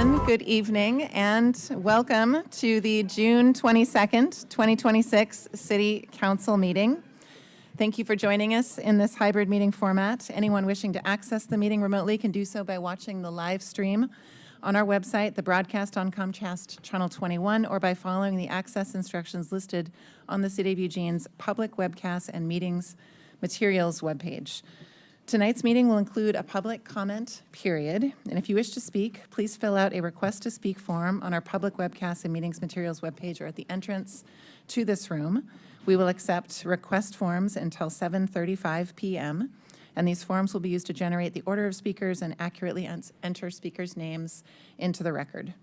everyone. Good evening and welcome to the June 22nd, 2026 City Council meeting. Thank you for joining us in this hybrid meeting format. Anyone wishing to access the meeting remotely can do so by watching the live stream on our website, the broadcast on Comcast Channel 21, or by following the access instructions listed on the City of Eugene's public webcasts and meetings materials webpage. Tonight's meeting will include a public comment period, and if you wish to speak, please fill out a request to speak form on our public webcasts and meetings materials webpage or at the entrance to this room. We will accept request forms until 7:35 p.m., and these forms will be used to generate the order of speakers and accurately enter speakers' names into the record.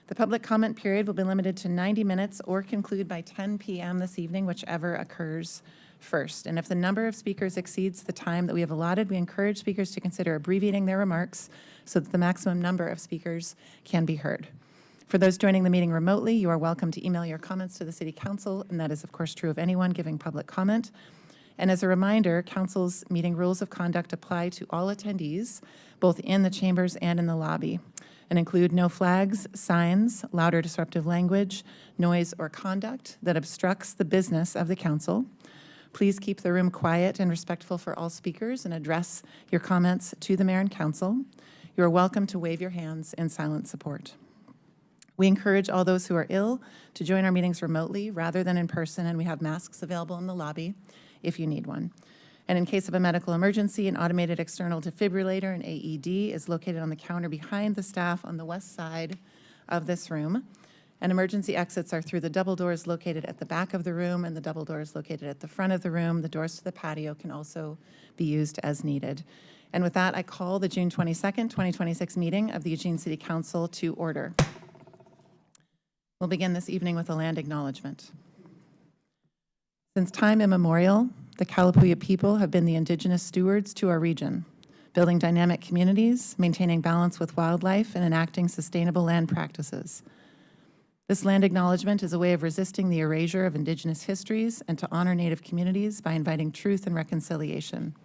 The public comment period will be limited to 90 minutes or conclude by 10 p.m. this evening, whichever occurs first. And if the number of speakers exceeds the time that we have allotted, we encourage speakers to consider abbreviating their remarks so that the maximum number of speakers can be heard. For those joining the meeting remotely, you are welcome to email your comments to the City Council, and that is of course true of anyone giving public comment. And as a reminder, Council's meeting rules of conduct apply to all attendees, both in the chambers and in the lobby, and include no flags, signs, loud or disruptive language, noise, or conduct that obstructs the business of the Council. Please keep the room quiet and respectful for all speakers and address your comments to the Mayor and Council. You are welcome to wave your hands in silent support. We encourage all those who are ill to join our meetings remotely rather than in person, and we have masks available in the lobby if you need one. And in case of a medical emergency, an automated external defibrillator, an AED, is located on the counter behind the staff on the west side of this room. And emergency exits are through the double doors located at the back of the room and the double doors located at the front of the room. The doors to the patio can also be used as needed. And with that, I call the June 22nd, 2026 meeting of the Eugene City Council to order. We'll begin this evening with a land acknowledgement. Since time immemorial, the Kalapuya people have been the indigenous stewards to our region, building dynamic communities, maintaining balance with wildlife, and enacting sustainable land practices. This land acknowledgement is a way of resisting the erasure of indigenous histories and to honor Native communities by inviting truth and reconciliation.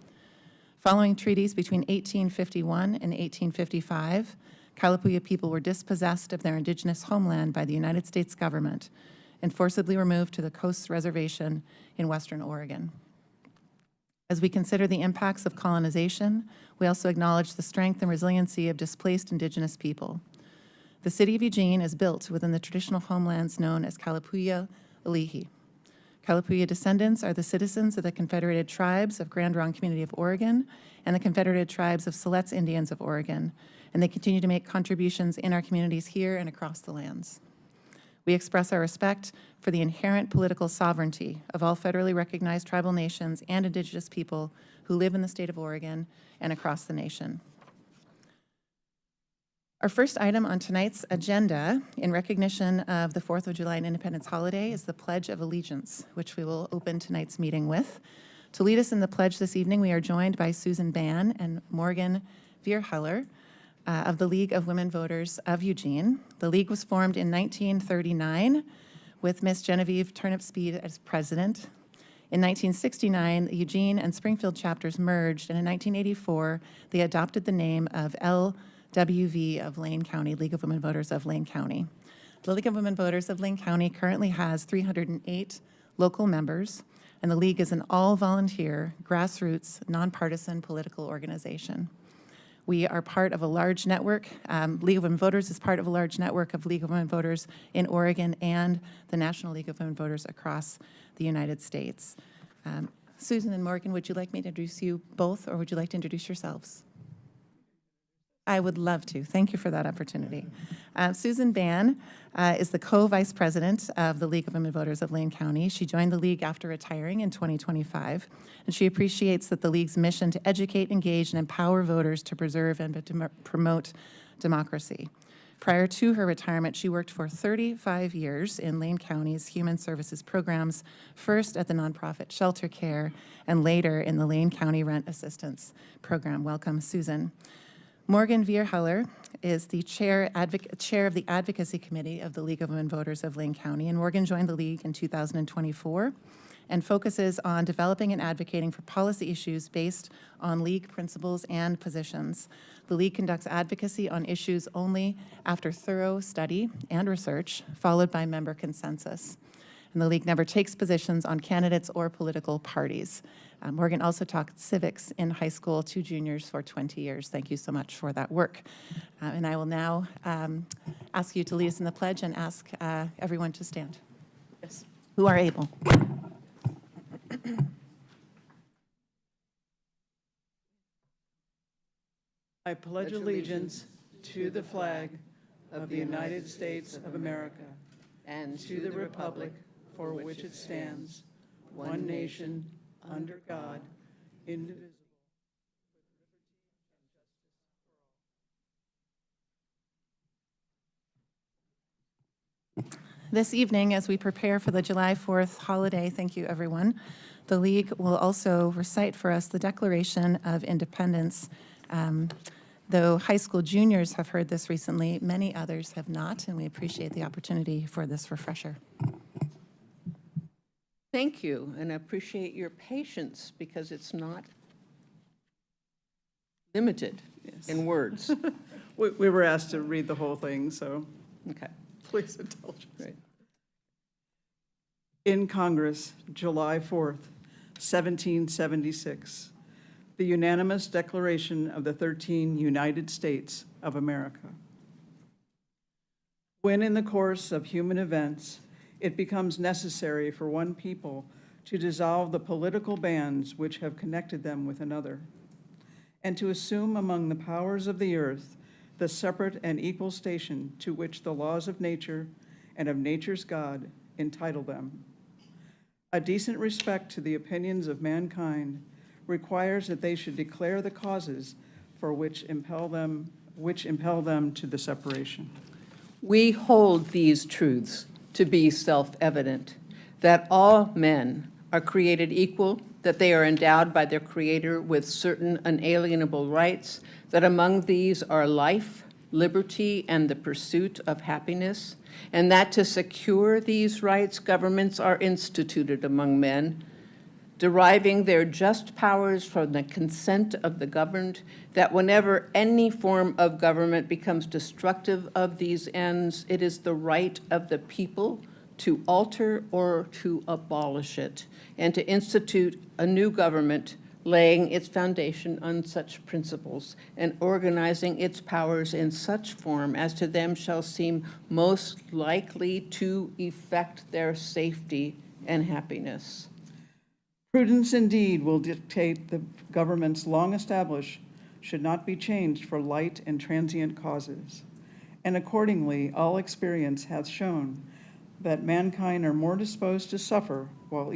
Following treaties between 1851 and 1855, Kalapuya people were dispossessed of their indigenous homeland by the United States government and forcibly removed to the Coast Reservation in Western Oregon. As we consider the impacts of colonization, we also acknowledge the strength and resiliency of displaced indigenous people. The City of Eugene is built within the traditional homelands known as Kalapuya Alihi. Kalapuya descendants are the citizens of the Confederated Tribes of Grand Ronde Community of Oregon and the Confederated Tribes of Siletz Indians of Oregon, and they continue to make contributions in our communities here and across the lands. We express our respect for the inherent political sovereignty of all federally recognized tribal nations and indigenous people who live in the state of Oregon and across the nation. Our first item on tonight's agenda, in recognition of the 4th of July and Independence holiday, is the Pledge of Allegiance, which we will open tonight's meeting with. To lead us in the pledge this evening, we are joined by Susan Ban and Morgan Vierheller of the League of Women Voters of Eugene. The League was formed in 1939 with Miss Genevieve Turnip Speed as president. In 1969, the Eugene and Springfield chapters merged, and in 1984, they adopted the name of LWV of Lane County, League of Women Voters of Lane County. The League of Women Voters of Lane County currently has 308 local members, and the League is an all-volunteer, grassroots, nonpartisan political organization. We are part of a large network. League of Women Voters is part of a large network of League of Women Voters in Oregon and the National League of Women Voters across the United States. Susan and Morgan, would you like me to introduce you both, or would you like to introduce yourselves? I would love to. Thank you for that opportunity. Susan Ban is the co-vice president of the League of Women Voters of Lane County. She joined the League after retiring in 2025, and she appreciates that the League's mission to educate, engage, and empower voters to preserve and to promote democracy. Prior to her retirement, she worked for 35 years in Lane County's human services programs, first at the nonprofit Shelter Care, and later in the Lane County Rent Assistance Program. Welcome, Susan. Morgan Vierheller is the chair of the Advocacy Committee of the League of Women Voters of Lane County, and Morgan joined the League in 2024 and focuses on developing and advocating for policy issues based on League principles and positions. The League conducts advocacy on issues only after thorough study and research, followed by member consensus. And the League never takes positions on candidates or political parties. Morgan also taught civics in high school to juniors for 20 years. Thank you so much for that work. And I will now ask you to lead us in the pledge and ask everyone to stand, yes, who are able. I pledge allegiance to the flag of the United States of America and to the republic for which it stands, one nation, under God, indivisible. This evening, as we prepare for the July 4th holiday, thank you everyone, the League will also recite for us the Declaration of Independence. Though high school juniors have heard this recently, many others have not, and we appreciate the opportunity for this refresher. Thank you, and I appreciate your patience because it's not limited in words. We were asked to read the whole thing, so Okay. please indulge us. Great. In Congress, July 4th, 1776, the unanimous Declaration of the 13 United States of America. When in the course of human events, it becomes necessary for one people to dissolve the political bands which have connected them with another, and to assume among the powers of the earth the separate and equal station to which the laws of nature and of nature's God entitle them. A decent respect to the opinions of mankind requires that they should declare the causes for which impel them to the separation. We hold these truths to be self-evident, that all men are created equal, that they are endowed by their Creator with certain unalienable rights, that among these are life, liberty, and the pursuit of happiness, and that to secure these rights, governments are instituted among men, deriving their just powers from the consent of the governed, that whenever any form of government becomes destructive of these ends, it is the right of the people to alter or to abolish it, and to institute a new government laying its foundation on such principles and organizing its powers in such form as to them shall seem most likely to effect their safety and happiness. Prudence indeed will dictate the governments long established should not be changed for light and transient causes. And accordingly, all experience hath shown that mankind are more disposed to suffer while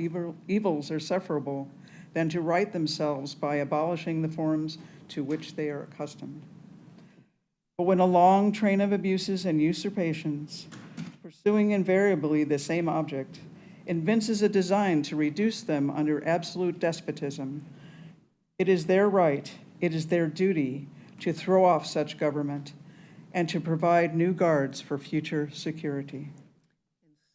evils are sufferable than to right themselves by abolishing the forms to which they are accustomed. But when a long train of abuses and usurpations, pursuing invariably the same object, evinces a design to reduce them under absolute despotism, it is their right, it is their duty to throw off such government and to provide new guards for future security.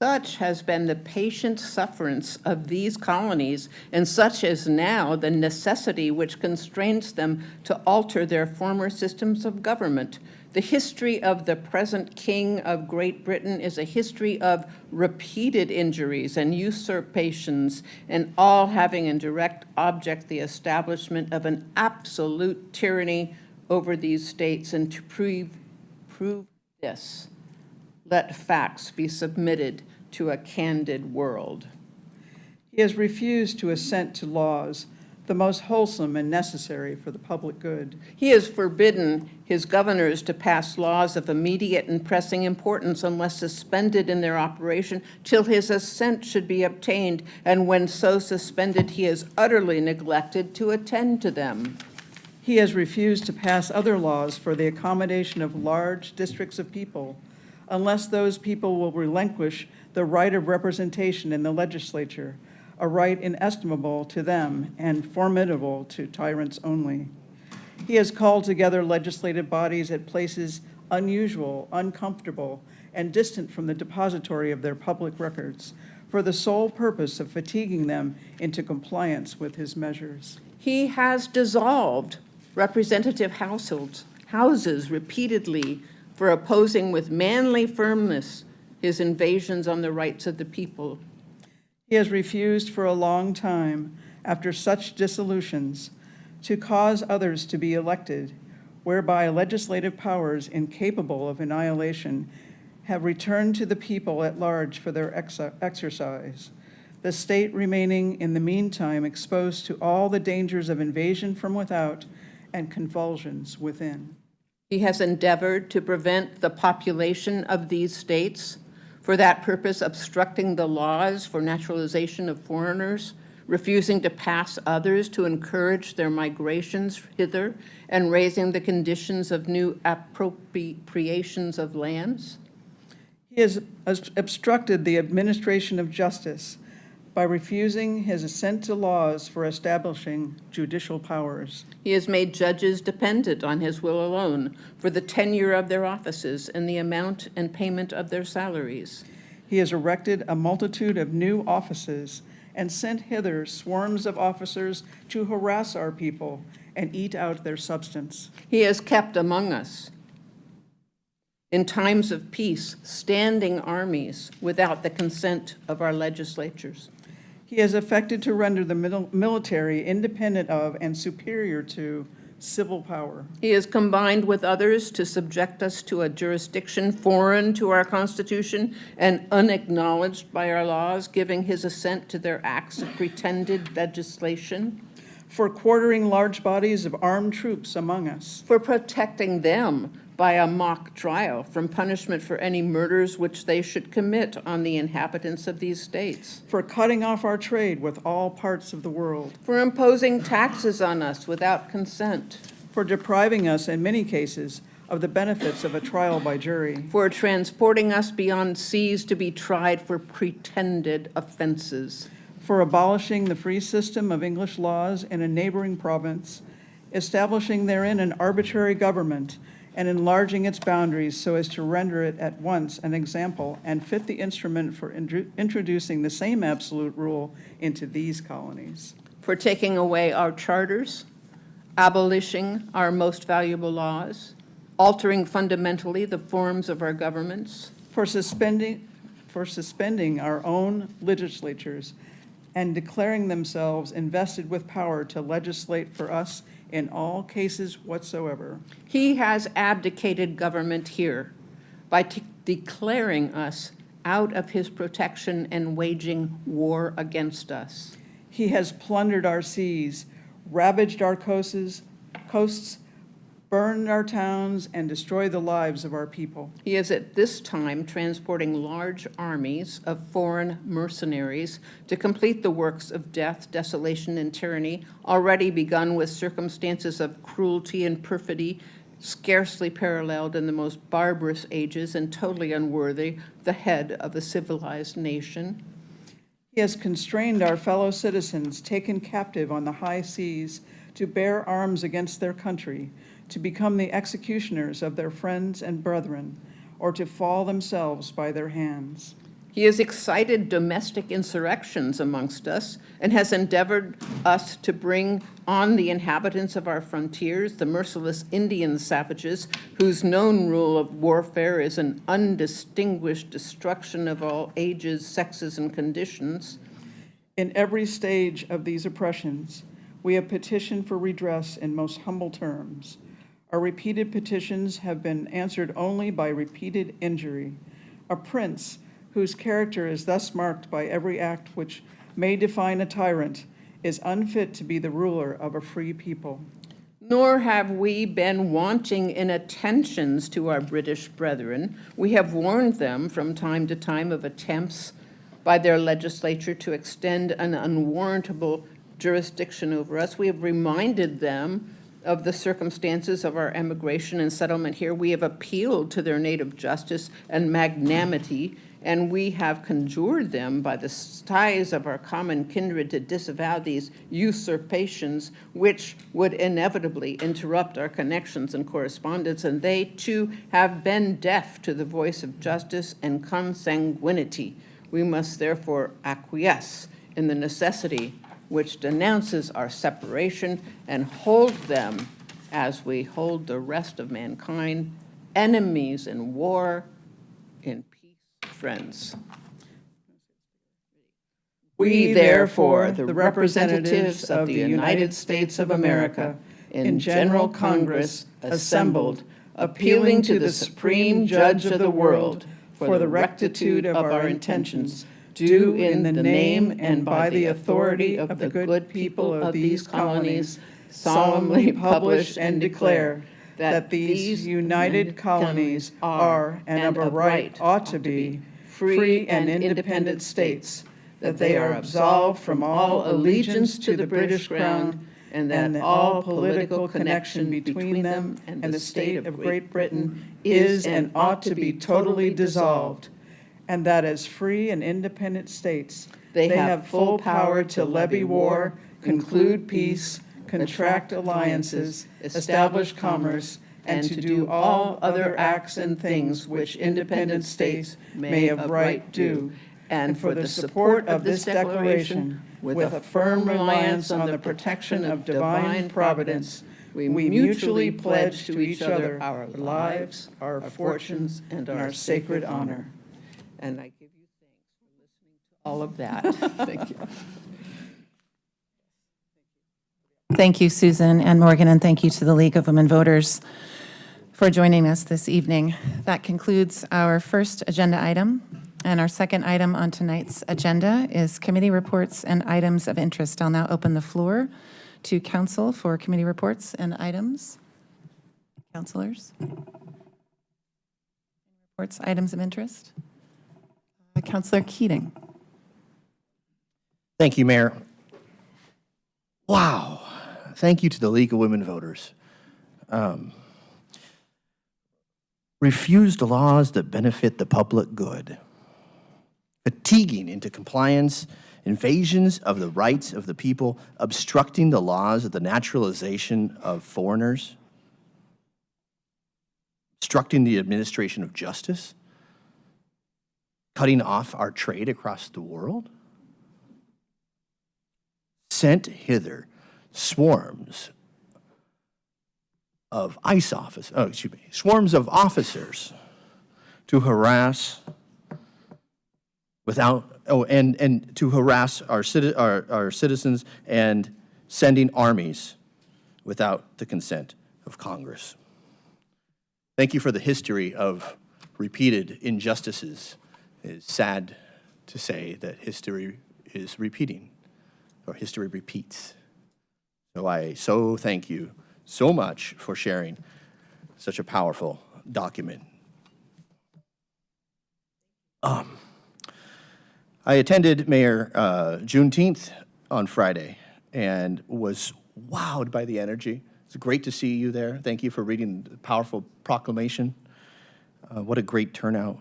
Such has been the patient sufferance of these colonies, and such is now the necessity which constrains them to alter their former systems of government. The history of the present King of Great Britain is a history of repeated injuries and usurpations, and all having in direct object the establishment of an absolute tyranny over these states. And to prove this, let facts be submitted to a candid world. He has refused to assent to laws, the most wholesome and necessary for the public good. He has forbidden his governors to pass laws of immediate and pressing importance unless suspended in their operation till his assent should be obtained, and when so suspended, he has utterly neglected to attend to them. He has refused to pass other laws for the accommodation of large districts of people, unless those people will relinquish the right of representation in the legislature, a right inestimable to them and formidable to tyrants only. He has called together legislative bodies at places unusual, uncomfortable, and distant from the depository of their public records, for the sole purpose of fatiguing them into compliance with his measures. He has dissolved representative houses repeatedly for opposing with manly firmness his invasions on the rights of the people. He has refused for a long time, after such dissolutions, to cause others to be elected, whereby legislative powers incapable of annihilation have returned to the people at large for their exercise, the state remaining in the meantime exposed to all the dangers of invasion from without and convulsions within. He has endeavored to prevent the population of these states, for that purpose obstructing the laws for naturalization of foreigners, refusing to pass others to encourage their migrations hither, and raising the conditions of new appropriations of lands. He has obstructed the administration of justice by refusing his assent to laws for establishing judicial powers. He has made judges dependent on his will alone for the tenure of their offices and the amount and payment of their salaries. He has erected a multitude of new offices and sent hither swarms of officers to harass our people and eat out their substance. He has kept among us, in times of peace, standing armies without the consent of our legislatures. He has affected to render the military independent of and superior to civil power. He has combined with others to subject us to a jurisdiction foreign to our Constitution and unacknowledged by our laws, giving his assent to their acts of pretended legislation. For quartering large bodies of armed troops among us. For protecting them by a mock trial from punishment for any murders which they should commit on the inhabitants of these states. For cutting off our trade with all parts of the world. For imposing taxes on us without consent. For depriving us, in many cases, of the benefits of a trial by jury. For transporting us beyond seas to be tried for pretended offenses. For abolishing the free system of English laws in a neighboring province, establishing therein an arbitrary government, and enlarging its boundaries so as to render it at once an example and fit the instrument for introducing the same absolute rule into these colonies. For taking away our charters, abolishing our most valuable laws, altering fundamentally the forms of our governments. For suspending our own legislatures and declaring themselves invested with power to legislate for us in all cases whatsoever. He has abdicated government here by declaring us out of his protection and waging war against us. He has plundered our seas, ravaged our coasts, burned our towns, and destroyed the lives of our people. He is at this time transporting large armies of foreign mercenaries to complete the works of death, desolation, and tyranny, already begun with circumstances of cruelty and perfidy scarcely paralleled in the most barbarous ages and totally unworthy the head of a civilized nation. He has constrained our fellow citizens taken captive on the high seas to bear arms against their country, to become the executioners of their friends and brethren, or to fall themselves by their hands. He has excited domestic insurrections amongst us and has endeavored us to bring on the inhabitants of our frontiers, the merciless Indian savages, whose known rule of warfare is an undistinguished destruction of all ages, sexes, and conditions. In every stage of these oppressions, we have petitioned for redress in most humble terms. Our repeated petitions have been answered only by repeated injury. A prince whose character is thus marked by every act which may define a tyrant is unfit to be the ruler of a free people. Nor have we been wanting in attentions to our British brethren. We have warned them from time to time of attempts by their legislature to extend an unwarrantable jurisdiction over us. We have reminded them of the circumstances of our emigration and settlement here. We have appealed to their native justice and magnanimity, and we have conjured them by the ties of our common kindred to disavow these usurpations, which would inevitably interrupt our connections and correspondence, and they too have been deaf to the voice of justice and consanguinity. We must therefore acquiesce in the necessity which denounces our separation and hold them as we hold the rest of mankind, enemies in war, in peace, friends. We, therefore, the representatives of the United States of America, in General Congress assembled, appealing to the Supreme Judge of the world for the rectitude of our intentions, do in the name and by the authority of the good people of these colonies solemnly publish and declare that these united colonies are, and of a right ought to be, free and independent states, that they are absolved from all allegiance to the British Crown, and that all political connection between them and the state of Great Britain is and ought to be totally dissolved, and that as free and independent states, they have full power to levy war, conclude peace, contract alliances, establish commerce, and to do all other acts and things which independent states may of right do. And for the support of this declaration, with a firm reliance on the protection of divine providence, we mutually pledge to each other our lives, our fortunes, and our sacred honor. And I give you thanks for listening to all of that. Thank you. Thank you, Susan and Morgan, and thank you to the League of Women Voters for joining us this evening. That concludes our first agenda item. And our second item on tonight's agenda is committee reports and items of interest. I'll now open the floor to council for committee reports and items. Councilors? Reports, items of interest? Councilor Keating. Thank you, Mayor. Wow. Thank you to the League of Women Voters. Refused laws that benefit the public good. Fatiguing into compliance, invasions of the rights of the people, obstructing the laws of the naturalization of foreigners, obstructing the administration of justice, cutting off our trade across the world. Sent hither swarms of swarms of officers to harass and to harass our citizens and sending armies without the consent of Congress. Thank you for the history of repeated injustices. It's sad to say that history is repeating, or history repeats. So I thank you so much for sharing such a powerful document. I attended Mayor Juneteenth on Friday and was wowed by the energy. It's great to see you there. Thank you for reading the powerful proclamation. What a great turnout.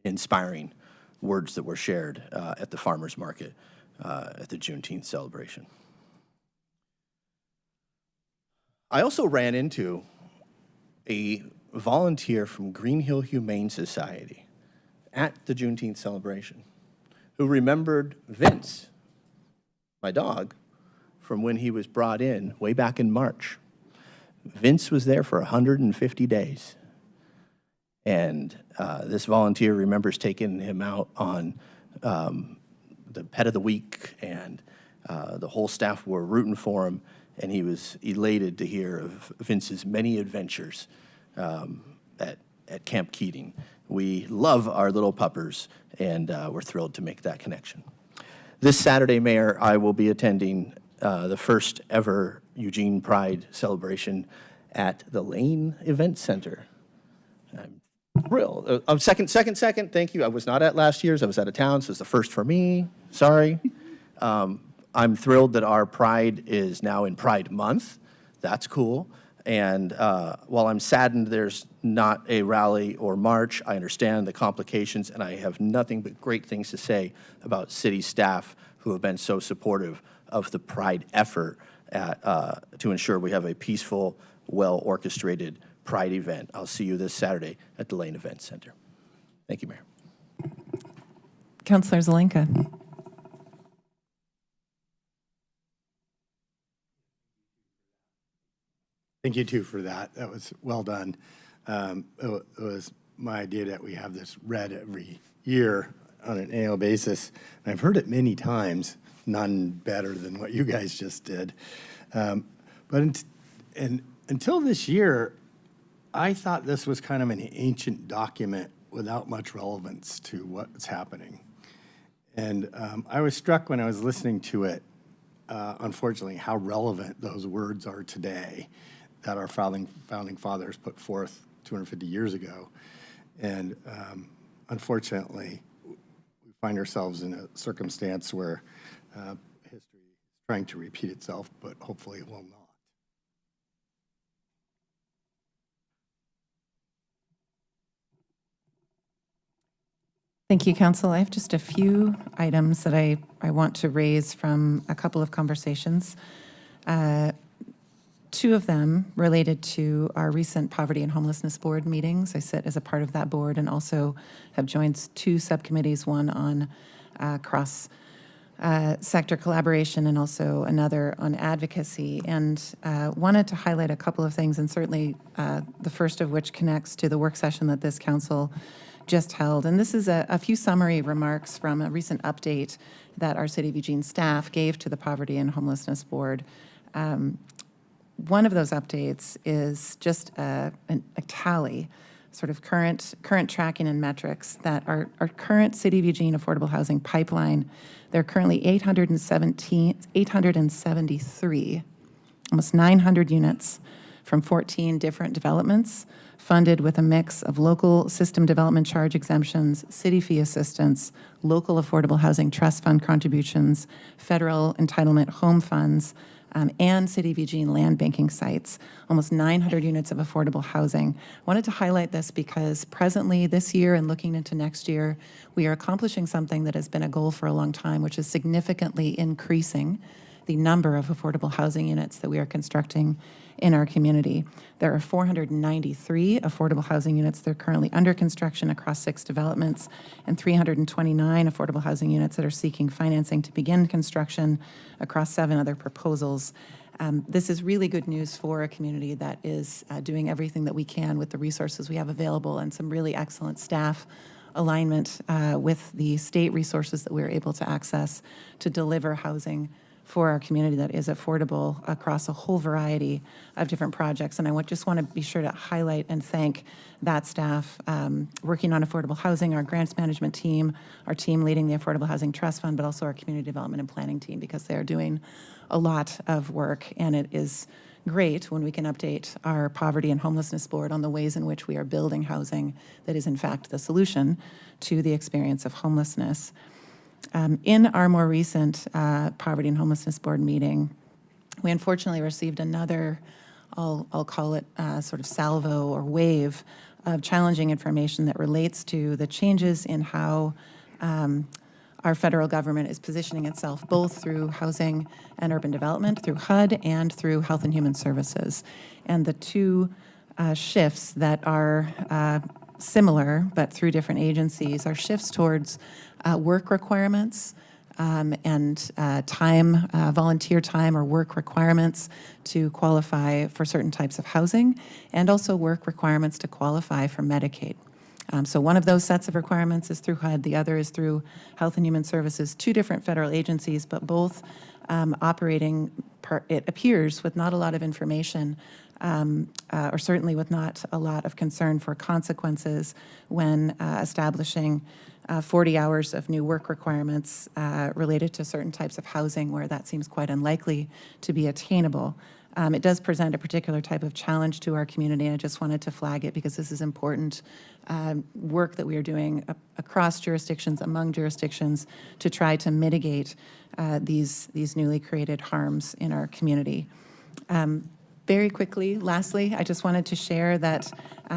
Inspiring words that were shared at the farmers market at the Juneteenth celebration. I also ran into a volunteer from Green Hill Humane Society at the Juneteenth celebration who remembered Vince, my dog, from when he was brought in way back in March. Vince was there for 150 days. And this volunteer remembers taking him out on the Pet of the Week, and the whole staff were rooting for him, and he was elated to hear of Vince's many adventures at Camp Keating. We love our little puppers, and we're thrilled to make that connection. This Saturday, Mayor, I will be attending the first ever Eugene Pride celebration at the Lane Event Center. I'm thrilled. Second, thank you. I was not at last year's. I was out of town, so it's the first for me. Sorry. I'm thrilled that our Pride is now in Pride Month. That's cool. And while I'm saddened there's not a rally or march, I understand the complications, and I have nothing but great things to say about city staff who have been so supportive of the Pride effort to ensure we have a peaceful, well-orchestrated Pride event. I'll see you this Saturday at the Lane Event Center. Thank you, Mayor. Councillor Zelenka. Thank you too for that. That was well done. It was my idea that we have this read every year on an annual basis. And I've heard it many times, none better than what you guys just did. Until this year, I thought this was kind of an ancient document without much relevance to what's happening. And I was struck when I was listening to it, unfortunately, how relevant those words are today that our founding fathers put forth 250 years ago. And unfortunately, we find ourselves in a circumstance where history is trying to repeat itself, but hopefully it will not. Thank you, Council. I have just a few items that I want to raise from a couple of conversations. Two of them related to our recent Poverty and Homelessness Board meetings. I sit as a part of that board and also have joined two subcommittees, one on cross-sector collaboration and also another on advocacy, and wanted to highlight a couple of things, and certainly the first of which connects to the work session that this council just held. And this is a few summary remarks from a recent update that our City of Eugene staff gave to the Poverty and Homelessness Board. One of those updates is just a tally, sort of current tracking and metrics that our current City of Eugene affordable housing pipeline, there are currently 873, almost 900 units from 14 different developments, funded with a mix of local system development charge exemptions, city fee assistance, local affordable housing trust fund contributions, federal entitlement home funds, and City of Eugene land banking sites, almost 900 units of affordable housing. I wanted to highlight this because presently this year and looking into next year, we are accomplishing something that has been a goal for a long time, which is significantly increasing the number of affordable housing units that we are constructing in our community. There are 493 affordable housing units that are currently under construction across 6 developments, and 329 affordable housing units that are seeking financing to begin construction across 7 other proposals. This is really good news for a community that is doing everything that we can with the resources we have available, and some really excellent staff alignment with the state resources that we're able to access to deliver housing for our community that is affordable across a whole variety of different projects. And I just want to be sure to highlight and thank that staff working on affordable housing, our grants management team, our team leading the Affordable Housing Trust Fund, but also our community development and planning team, because they are doing a lot of work. And it is great when we can update our Poverty and Homelessness Board on the ways in which we are building housing that is in fact the solution to the experience of homelessness. In our more recent Poverty and Homelessness Board meeting, we unfortunately received another, I'll call it sort of salvo or wave of challenging information that relates to the changes in how our federal government is positioning itself, both through housing and urban development, through HUD, and through Health and Human Services. And the two shifts that are similar, but through different agencies, are shifts towards work requirements and time, volunteer time or work requirements to qualify for certain types of housing, and also work requirements to qualify for Medicaid. So one of those sets of requirements is through HUD, the other is through Health and Human Services, 2 different federal agencies, but both operating, it appears, with not a lot of information, or certainly with not a lot of concern for consequences when establishing 40 hours of new work requirements related to certain types of housing where that seems quite unlikely to be attainable. It does present a particular type of challenge to our community, and I just wanted to flag it because this is important work that we are doing across jurisdictions, among jurisdictions, to try to mitigate these newly created harms in our community. Very quickly, lastly, I just wanted to share that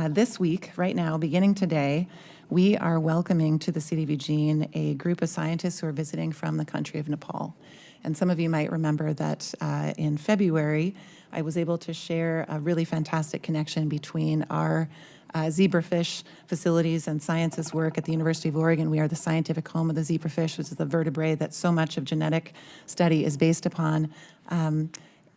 this week, right now, beginning today, we are welcoming to the City of Eugene a group of scientists who are visiting from the country of Nepal. And some of you might remember that in February, I was able to share a really fantastic connection between our zebrafish facilities and sciences work at the University of Oregon. We are the scientific home of the zebrafish, which is the vertebrae that so much of genetic study is based upon.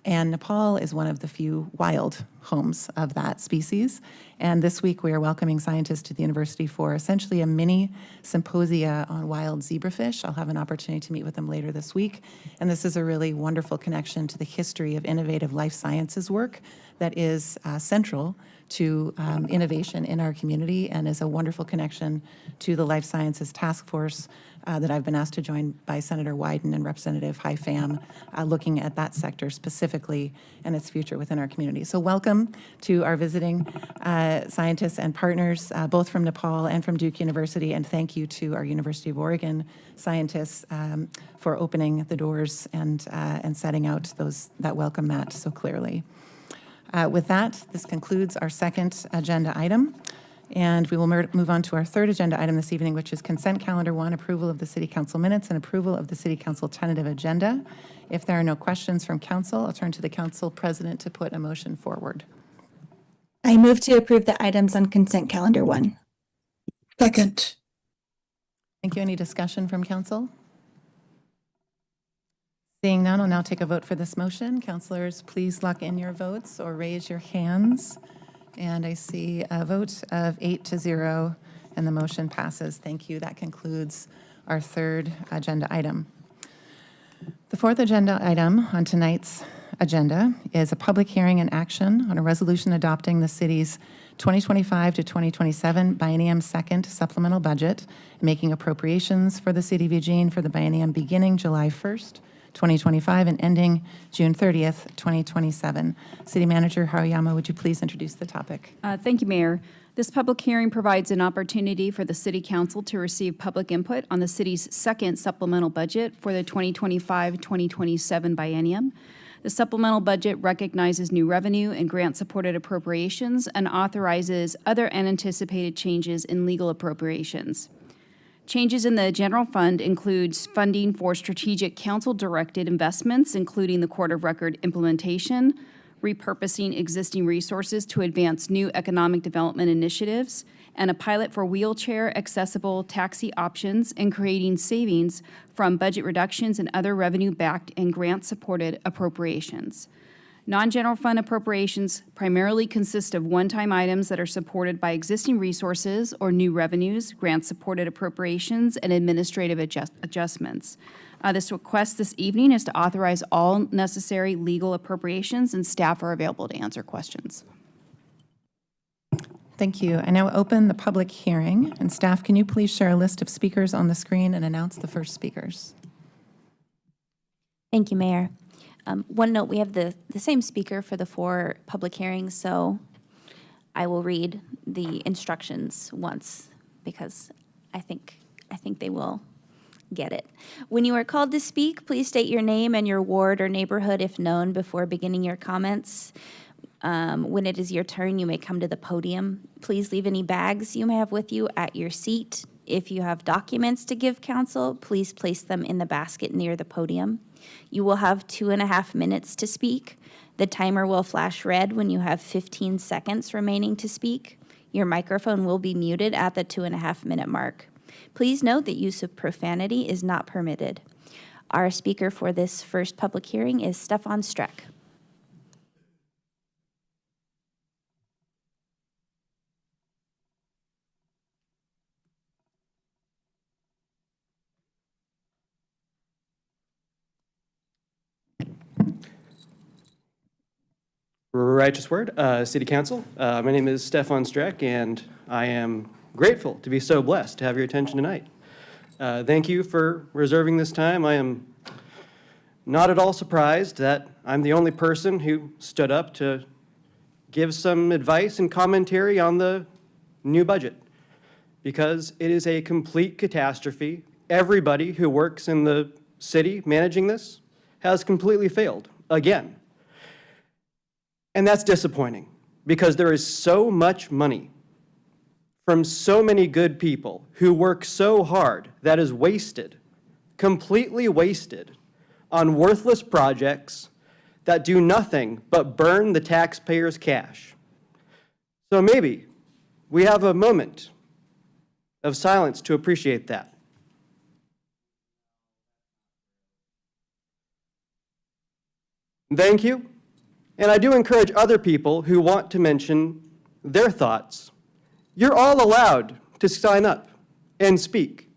And Nepal is one of the few wild homes of that species. And this week, we are welcoming scientists to the university for essentially a mini symposia on wild zebrafish. I'll have an opportunity to meet with them later this week. And this is a really wonderful connection to the history of innovative life sciences work that is central to innovation in our community and is a wonderful connection to the Life Sciences Task Force that I've been asked to join by Senator Wyden and Representative Haifam, looking at that sector specifically and its future within our community. So welcome to our visiting scientists and partners, both from Nepal and from Duke University, and thank you to our University of Oregon scientists for opening the doors and setting out that welcome mat so clearly. With that, this concludes our second agenda item. And we will move on to our third agenda item this evening, which is consent calendar 1, approval of the City Council minutes and approval of the City Council tentative agenda. If there are no questions from council, I'll turn to the council president to put a motion forward. I move to approve the items on consent calendar 1. Second. Thank you. Any discussion from council? Seeing none, I'll now take a vote for this motion. Councilors, please lock in your votes or raise your hands. And I see a vote of 8-0, and the motion passes. Thank you. That concludes our third agenda item. The fourth agenda item on tonight's agenda is a public hearing and action on a resolution adopting the city's 2025 to 2027 biennium second supplemental budget, making appropriations for the city of Eugene for the biennium beginning July 1st, 2025 and ending June 30th, 2027. City Manager Haruyama, would you please introduce the topic? Thank you, Mayor. This public hearing provides an opportunity for the City Council to receive public input on the city's second supplemental budget for the 2025-2027 biennium. The supplemental budget recognizes new revenue and grant-supported appropriations and authorizes other unanticipated changes in legal appropriations. Changes in the general fund includes funding for strategic council-directed investments, including the Court of Record implementation, repurposing existing resources to advance new economic development initiatives, and a pilot for wheelchair-accessible taxi options, and creating savings from budget reductions and other revenue-backed and grant-supported appropriations. Non-general fund appropriations primarily consist of one-time items that are supported by existing resources or new revenues, grant-supported appropriations, and administrative adjustments. This request this evening is to authorize all necessary legal appropriations, and staff are available to answer questions. Thank you. I now open the public hearing. And staff, can you please share a list of speakers on the screen and announce the first speakers? Thank you, Mayor. One note, we have the same speaker for the 4 public hearings, so I will read the instructions once because I think they will get it. When you are called to speak, please state your name and your ward or neighborhood if known before beginning your comments. When it is your turn, you may come to the podium. Please leave any bags you may have with you at your seat. If you have documents to give council, please place them in the basket near the podium. You will have 2.5 minutes to speak. The timer will flash red when you have 15 seconds remaining to speak. Your microphone will be muted at the 2.5-minute mark. Please note that use of profanity is not permitted. Our speaker for this first public hearing is Stefan Streck. Righteous Word, City Council. My name is Stefan Streck, and I am grateful to be so blessed to have your attention tonight. Thank you for reserving this time. I am not at all surprised that I'm the only person who stood up to give some advice and commentary on the new budget, because it is a complete catastrophe. Everybody who works in the city managing this has completely failed again. And that's disappointing because there is so much money from so many good people who work so hard that is wasted, completely wasted, on worthless projects that do nothing but burn the taxpayers' cash. So maybe we have a moment of silence to appreciate that. Thank you. And I do encourage other people who want to mention their thoughts. You're all allowed to sign up and speak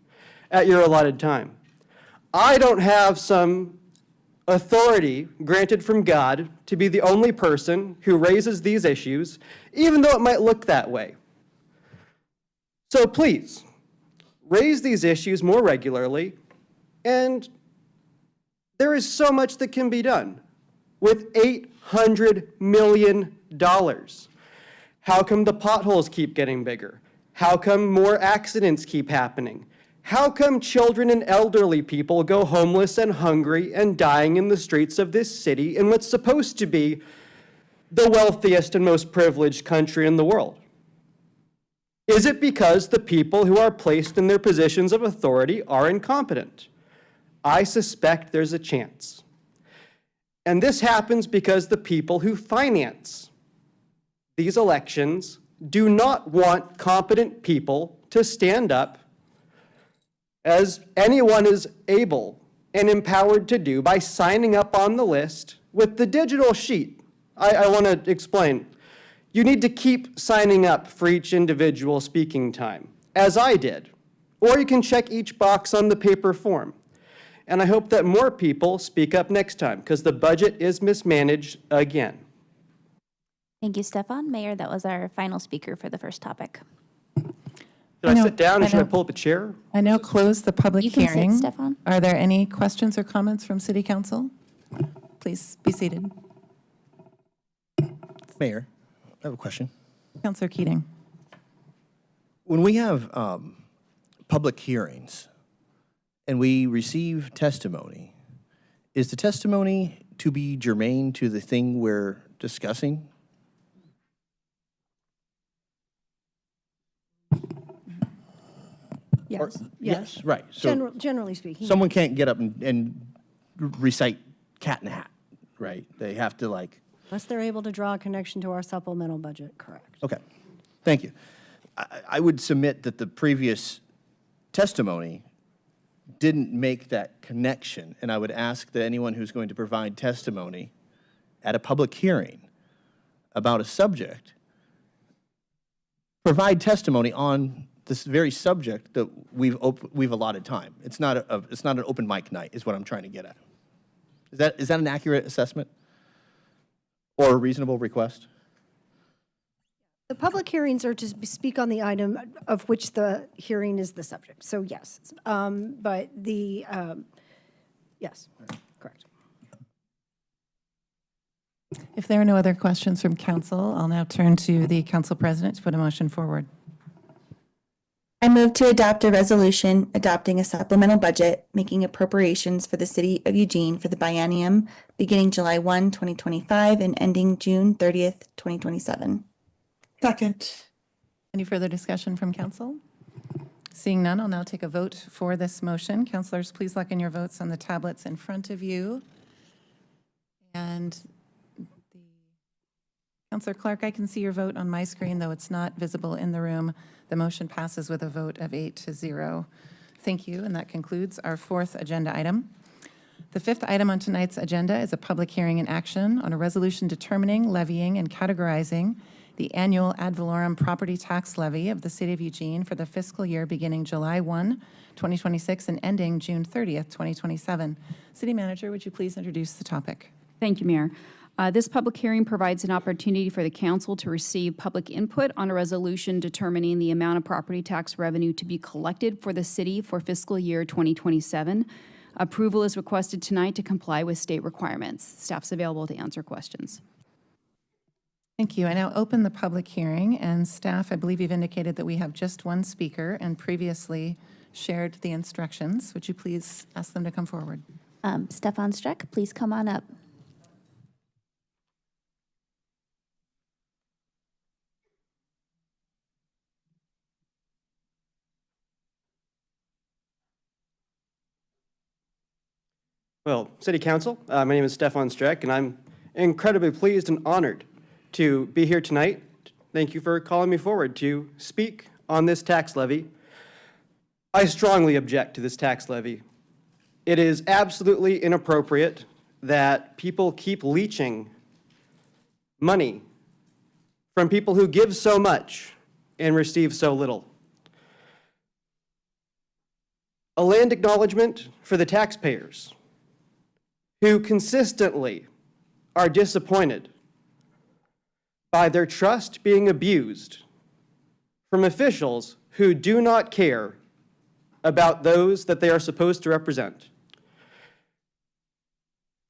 at your allotted time. I don't have some authority granted from God to be the only person who raises these issues, even though it might look that way. So please, raise these issues more regularly, and there is so much that can be done with $800 million. How come the potholes keep getting bigger? How come more accidents keep happening? How come children and elderly people go homeless and hungry and dying in the streets of this city in what's supposed to be the wealthiest and most privileged country in the world? Is it because the people who are placed in their positions of authority are incompetent? I suspect there's a chance. And this happens because the people who finance these elections do not want competent people to stand up, as anyone is able and empowered to do by signing up on the list with the digital sheet. I want to explain. You need to keep signing up for each individual speaking time, as I did, or you can check each box on the paper form. And I hope that more people speak up next time, because the budget is mismanaged again. Thank you, Stefan. Mayor, that was our final speaker for the first topic. Should I know- sit down, I or should I know. pull up a chair? I now close the public You can sit, hearing. Stefan. Are there any questions or comments from City Council? Please be seated. Mayor, I have a question. Councillor Keating. When we have public hearings and we receive testimony, is the testimony to be germane to the thing we're discussing? Yes, yes. Right. So Generally speaking. someone can't get up and recite Cat in the Hat, right? They have to like, Unless they're able to draw a connection to our supplemental budget, correct. okay, thank you. I would submit that the previous testimony didn't make that connection, and I would ask that anyone who's going to provide testimony at a public hearing about a subject, provide testimony on this very subject that we've allotted time. It's not an open mic night, is what I'm trying to get at. Is that an accurate assessment or a reasonable request? The public hearings are to speak on the item of which the hearing is the subject. So yes, but the, yes, correct. If there are no other questions from council, I'll now turn to the council president to put a motion forward. I move to adopt a resolution adopting a supplemental budget, making appropriations for the City of Eugene for the biennium beginning July 1, 2025 and ending June 30th, 2027. Second. Any further discussion from council? Seeing none, I'll now take a vote for this motion. Councilors, please lock in your votes on the tablets in front of you. And Councilor Clark, I can see your vote on my screen, though it's not visible in the room. The motion passes with a vote of 8-0. Thank you, and that concludes our fourth agenda item. The fifth item on tonight's agenda is a public hearing and action on a resolution determining, levying, and categorizing the annual ad valorem property tax levy of the City of Eugene for the fiscal year beginning July 1, 2026 and ending June 30th, 2027. City Manager, would you please introduce the topic? Thank you, Mayor. This public hearing provides an opportunity for the council to receive public input on a resolution determining the amount of property tax revenue to be collected for the city for fiscal year 2027. Approval is requested tonight to comply with state requirements. Staff's available to answer questions. Thank you. I now open the public hearing, and staff, I believe you've indicated that we have just one speaker and previously shared the instructions. Would you please ask them to come forward? Stefan Streck, please come on up. Well, City Council, my name is Stefan Streck, and I'm incredibly pleased and honored to be here tonight Thank you for calling me forward to speak on this tax levy. I strongly object to this tax levy. It is absolutely inappropriate that people keep leeching money from people who give so much and receive so little. A land acknowledgement for the taxpayers who consistently are disappointed by their trust being abused from officials who do not care about those that they are supposed to represent.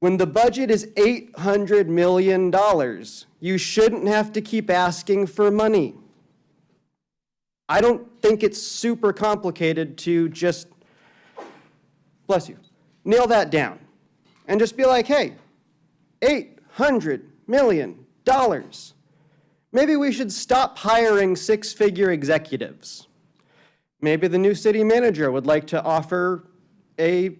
When the budget is $800 million, you shouldn't have to keep asking for money. I don't think it's super complicated to just, bless you, nail that down and just be like, hey, $800 million. Maybe we should stop hiring six-figure executives. Maybe the new city manager would like to offer a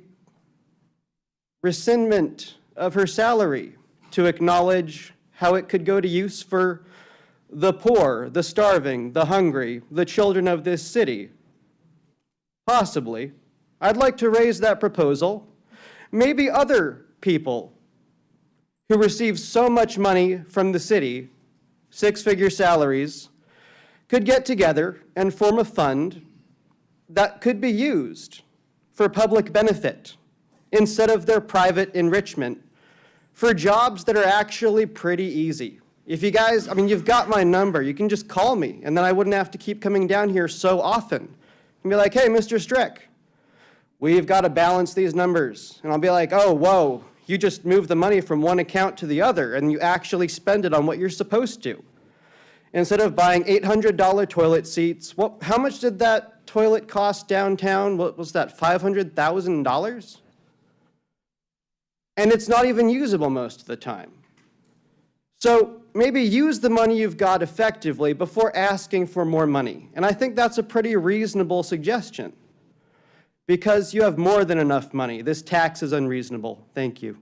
rescindment of her salary to acknowledge how it could go to use for the poor, the starving, the hungry, the children of this city. Possibly. I'd like to raise that proposal. Maybe other people who receive so much money from the city, six-figure salaries, could get together and form a fund that could be used for public benefit instead of their private enrichment for jobs that are actually pretty easy. If you guys, you've got my number. You can just call me, and then I wouldn't have to keep coming down here so often. And be like, hey, Mr. Strick, we've got to balance these numbers. And I'll be like, oh, whoa, you just moved the money from one account to the other, and you actually spend it on what you're supposed to. Instead of buying $800 toilet seats, how much did that toilet cost downtown? What was that, $500,000? And it's not even usable most of the time. So maybe use the money you've got effectively before asking for more money. And I think that's a pretty reasonable suggestion because you have more than enough money. This tax is unreasonable. Thank you.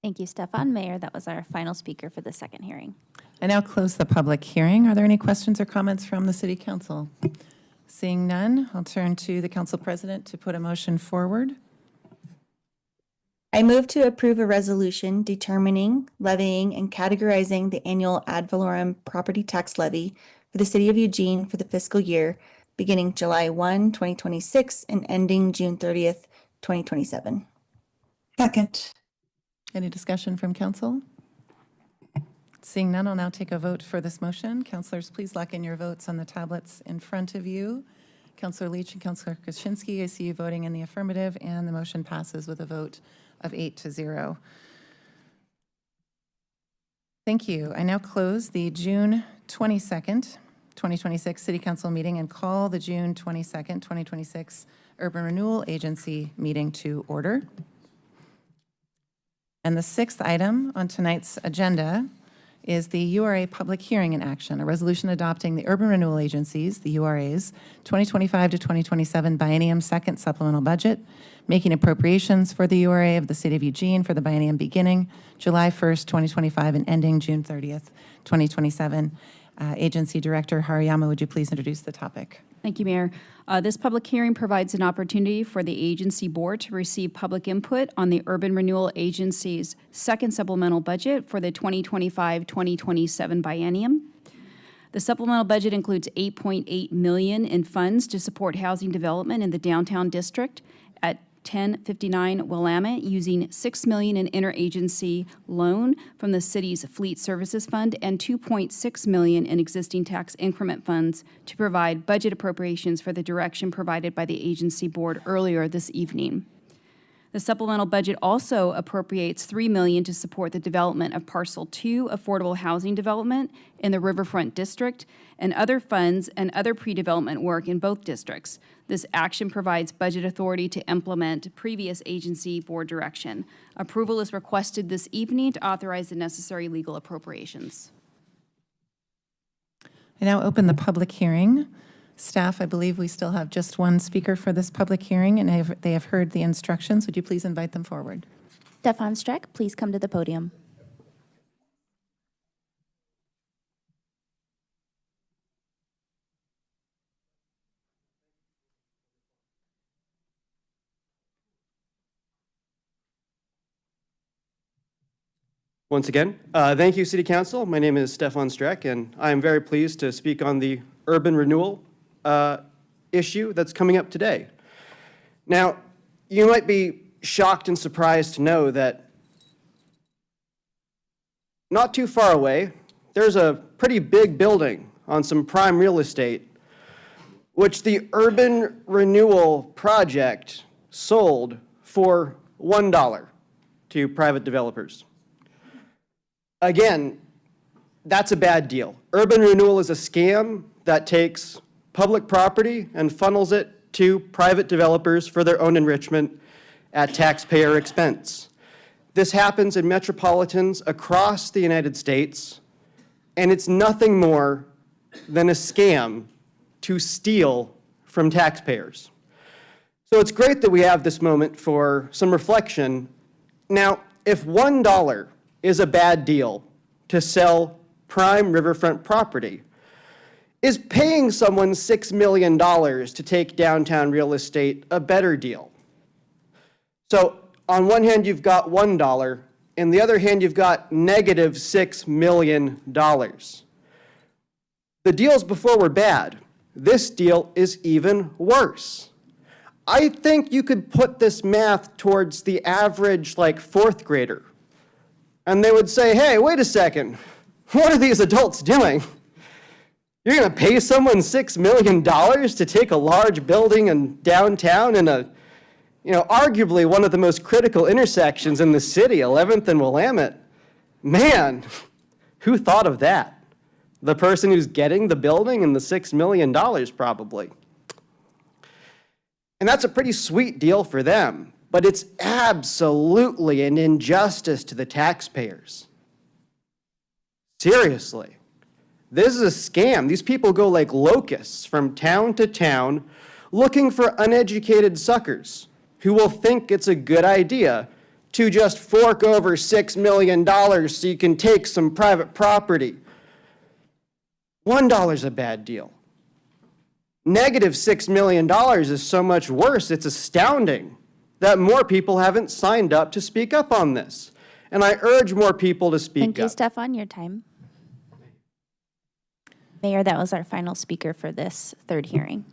Thank you, Stefan. Mayor, that was our final speaker for the second hearing. I now close the public hearing. Are there any questions or comments from the City Council? Seeing none, I'll turn to the Council President to put a motion forward. I move to approve a resolution determining, levying, and categorizing the annual ad valorem property tax levy for the City of Eugene for the fiscal year beginning July 1, 2026 and ending June 30th, 2027. Second. Any discussion from council? Seeing none, I'll now take a vote for this motion. Councilors, please lock in your votes on the tablets in front of you. Councilor Leach and Councilor Krasinski, I see you voting in the affirmative, and the motion passes with a vote of 8-0. Thank you. I now close the June 22nd, 2026 City Council meeting and call the June 22nd, 2026 Urban Renewal Agency meeting to order. And the sixth item on tonight's agenda is the URA public hearing in action, a resolution adopting the Urban Renewal Agency's, the URA's, 2025 to 2027 biennium second supplemental budget, making appropriations for the URA of the City of Eugene for the biennium beginning July 1st, 2025 and ending June 30th, 2027. Agency Director Hariyama, would you please introduce the topic? Thank you, Mayor. This public hearing provides an opportunity for the agency board to receive public input on the Urban Renewal Agency's second supplemental budget for the 2025-2027 biennium. The supplemental budget includes $8.8 million in funds to support housing development in the downtown district at 1059 Willamette, using $6 million in interagency loan from the city's Fleet Services Fund and $2.6 million in existing tax increment funds to provide budget appropriations for the direction provided by the agency board earlier this evening. The supplemental budget also appropriates $3 million to support the development of Parcel 2 affordable housing development in the Riverfront District and other funds and other pre-development work in both districts. This action provides budget authority to implement previous agency board direction. Approval is requested this evening to authorize the necessary legal appropriations. I now open the public hearing. Staff, I believe we still have just one speaker for this public hearing, and they have heard the instructions. Would you please invite them forward? Stefan Streck, please come to the podium. Once again, thank you, City Council. My name is Stefan Streck, and I am very pleased to speak on the urban renewal issue that's coming up today. Now, you might be shocked and surprised to know that not too far away, there's a pretty big building on some prime real estate, which the Urban Renewal Project sold for $1 to private developers. Again, that's a bad deal. Urban renewal is a scam that takes public property and funnels it to private developers for their own enrichment at taxpayer expense. This happens in metropolitans across the United States, and it's nothing more than a scam to steal from taxpayers. So it's great that we have this moment for some reflection. Now, if $1 is a bad deal to sell prime riverfront property, is paying someone $6 million to take downtown real estate a better deal? So on one hand, you've got $1, and the other hand, you've got negative $6 million. The deals before were bad. This deal is even worse. I think you could put this math towards the average, fourth grader. And they would say, hey, wait a second, what are these adults doing? You're going to pay someone $6 million to take a large building in downtown in arguably one of the most critical intersections in the city, 11th and Willamette. Man, who thought of that? The person who's getting the building and the $6 million, probably. And that's a pretty sweet deal for them, but it's absolutely an injustice to the taxpayers. Seriously. This is a scam. These people go like locusts from town to town looking for uneducated suckers who will think it's a good idea to just fork over $6 million so you can take some private property. $1 is a bad deal. Negative $6 million is so much worse, it's astounding that more people haven't signed up to speak up on this. And I urge more people to speak up. Thank you, Stefan. Your time. Mayor, that was our final speaker for this third hearing.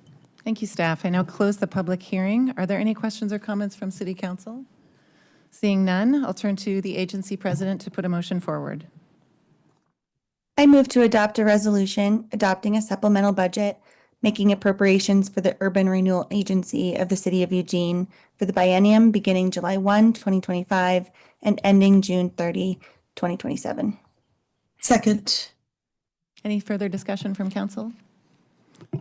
Thank you, staff. I now close the public hearing. Are there any questions or comments from City Council? Seeing none, I'll turn to the agency president to put a motion forward. I move to adopt a resolution adopting a supplemental budget, making appropriations for the Urban Renewal Agency of the City of Eugene for the biennium beginning July 1, 2025 and ending June 30, 2027. Second. Any further discussion from council?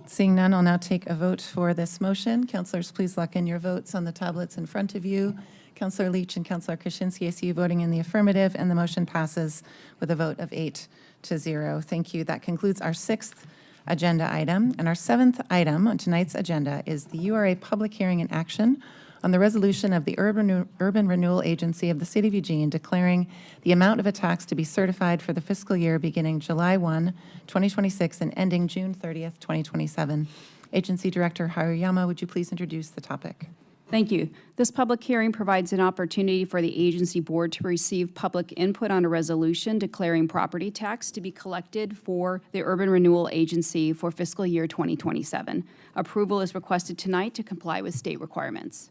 Seeing none, I'll now take a vote for this motion. Councilors, please lock in your votes on the tablets in front of you. Councilor Leach and Councilor Krasinski, I see you voting in the affirmative, and the motion passes with a vote of 8-0. Thank you. That concludes our sixth agenda item. And our seventh item on tonight's agenda is the URA public hearing and action on the resolution of the Urban Renewal Agency of the City of Eugene declaring the amount of a tax to be certified for the fiscal year beginning July 1, 2026 and ending June 30th, 2027. Agency Director Haruyama, would you please introduce the topic? Thank you. This public hearing provides an opportunity for the agency board to receive public input on a resolution declaring property tax to be collected for the Urban Renewal Agency for fiscal year 2027. Approval is requested tonight to comply with state requirements.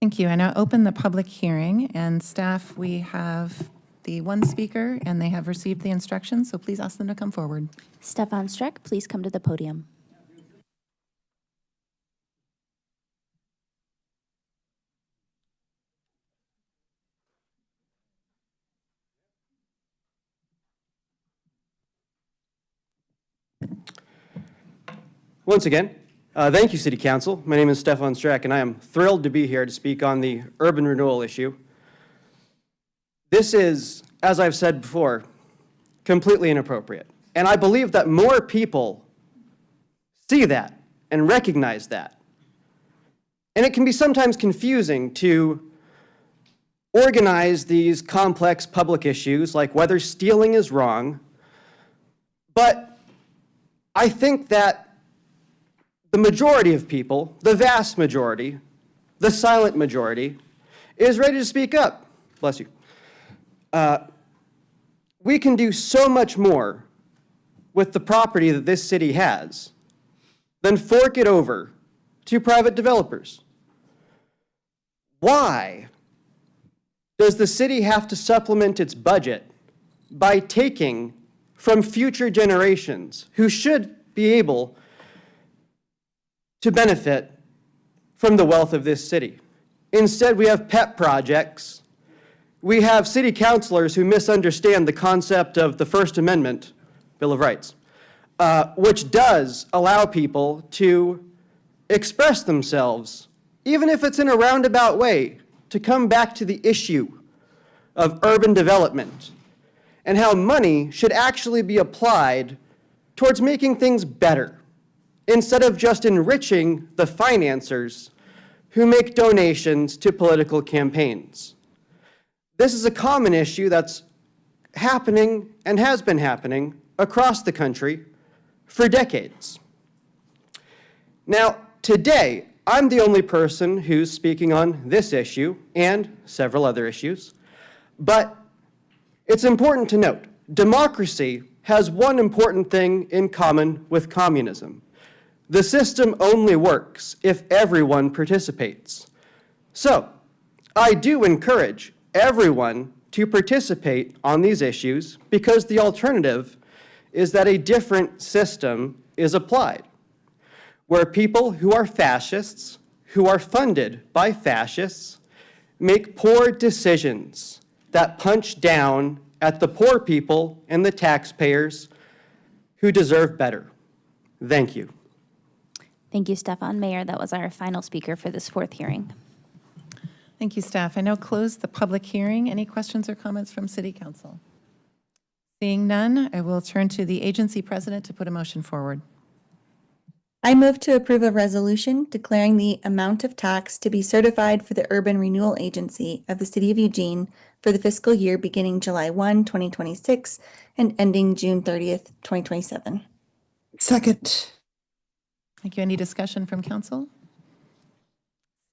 Thank you. I now open the public hearing, and staff, we have the one speaker, and they have received the instructions, so please ask them to come forward. Stefan Streck, please come to the podium. Once again, thank you, City Council. My name is Stefan Streck, and I am thrilled to be here to speak on the urban renewal issue. This is, as I've said before, completely inappropriate. And I believe that more people see that and recognize that. And it can be sometimes confusing to organize these complex public issues like whether stealing is wrong, but I think that the majority of people, the vast majority, the silent majority, is ready to speak up. Bless you. we can do so much more with the property that this city has than fork it over to private developers. Why does the city have to supplement its budget by taking from future generations who should be able to benefit from the wealth of this city? Instead, we have pet projects. We have city councilors who misunderstand the concept of the First Amendment, Bill of Rights, which does allow people to express themselves, even if it's in a roundabout way, to come back to the issue of urban development and how money should actually be applied towards making things better, instead of just enriching the financiers who make donations to political campaigns. This is a common issue that's happening and has been happening across the country for decades. Now, today, I'm the only person who's speaking on this issue and several other issues, but it's important to note, democracy has one important thing in common with communism. The system only works if everyone participates. So, I do encourage everyone to participate on these issues because the alternative is that a different system is applied, where people who are fascists, who are funded by fascists, make poor decisions that punch down at the poor people and the taxpayers who deserve better. Thank you. Thank you, Stefan. Mayor, that was our final speaker for this fourth hearing. Thank you, staff. I now close the public hearing. Any questions or comments from City Council? Seeing none, I will turn to the agency president to put a motion forward. I move to approve a resolution declaring the amount of tax to be certified for the Urban Renewal Agency of the City of Eugene for the fiscal year beginning July 1, 2026 and ending June 30th, 2027. Second. Thank you. Any discussion from council?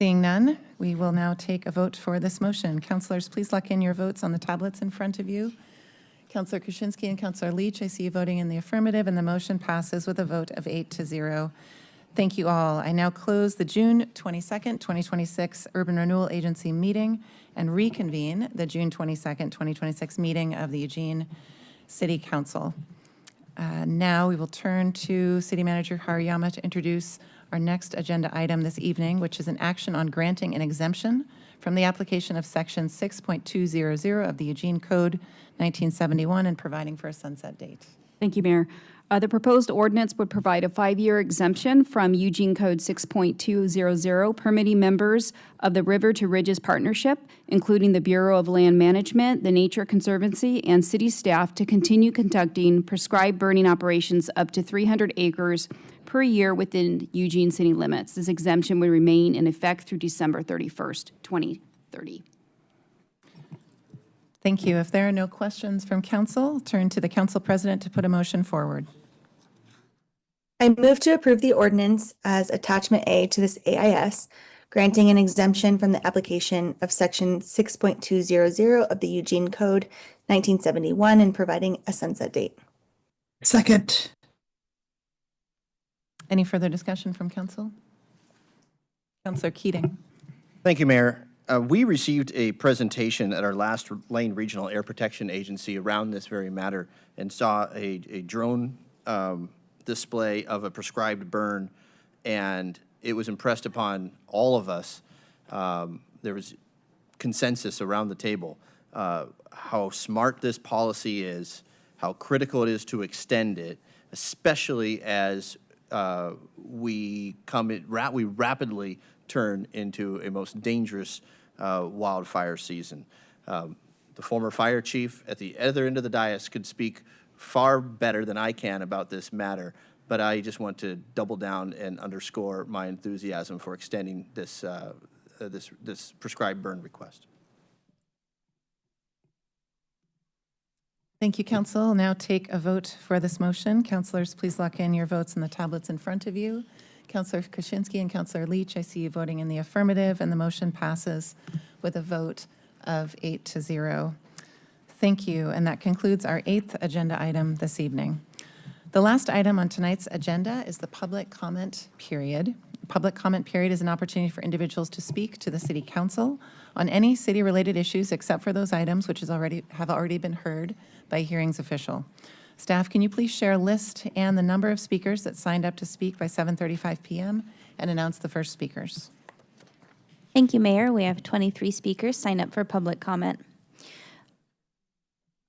Seeing none, we will now take a vote for this motion. Councilors, please lock in your votes on the tablets in front of you. Councilor Krasinski and Councilor Leach, I see you voting in the affirmative, and the motion passes with a vote of 8-0. Thank you all. I now close the June 22nd, 2026 Urban Renewal Agency meeting and reconvene the June 22nd, 2026 meeting of the Eugene City Council. Now we will turn to City Manager Hariyama to introduce our next agenda item this evening, which is an action on granting an exemption from the application of Section 6.200 of the Eugene Code 1971 and providing for a sunset date. Thank you, Mayor. The proposed ordinance would provide a 5-year exemption from Eugene Code 6.200, permitting members of the River to Ridges Partnership, including the Bureau of Land Management, the Nature Conservancy, and city staff to continue conducting prescribed burning operations up to 300 acres per year within Eugene city limits. This exemption would remain in effect through December 31st, 2030. Thank you. If there are no questions from council, I'll turn to the council president to put a motion forward. I move to approve the ordinance as Attachment A to this AIS, granting an exemption from the application of Section 6.200 of the Eugene Code 1971 and providing a sunset date. Second. Any further discussion from council? Councilor Keating. Thank you, Mayor. We received a presentation at our last Lane Regional Air Protection Agency around this very matter and saw a drone display of a prescribed burn, and it was impressed upon all of us. There was consensus around the table how smart this policy is, how critical it is to extend it, especially as we rapidly turn into a most dangerous wildfire season. The former fire chief at the other end of the dais could speak far better than I can about this matter, but I just want to double down and underscore my enthusiasm for extending this this prescribed burn request. Thank you, council. I'll now take a vote for this motion. Councilors, please lock in your votes on the tablets in front of you. Councilor Krasinski and Councilor Leach, I see you voting in the affirmative, and the motion passes with a vote of 8-0. Thank you, and that concludes our 8th agenda item this evening. The last item on tonight's agenda is the public comment period. Public comment period is an opportunity for individuals to speak to the city council on any city-related issues except for those items which have already been heard by hearings official. Staff, can you please share a list and the number of speakers that signed up to speak by 7:35 p.m. and announce the first speakers? Thank you, Mayor. We have 23 speakers signed up for public comment.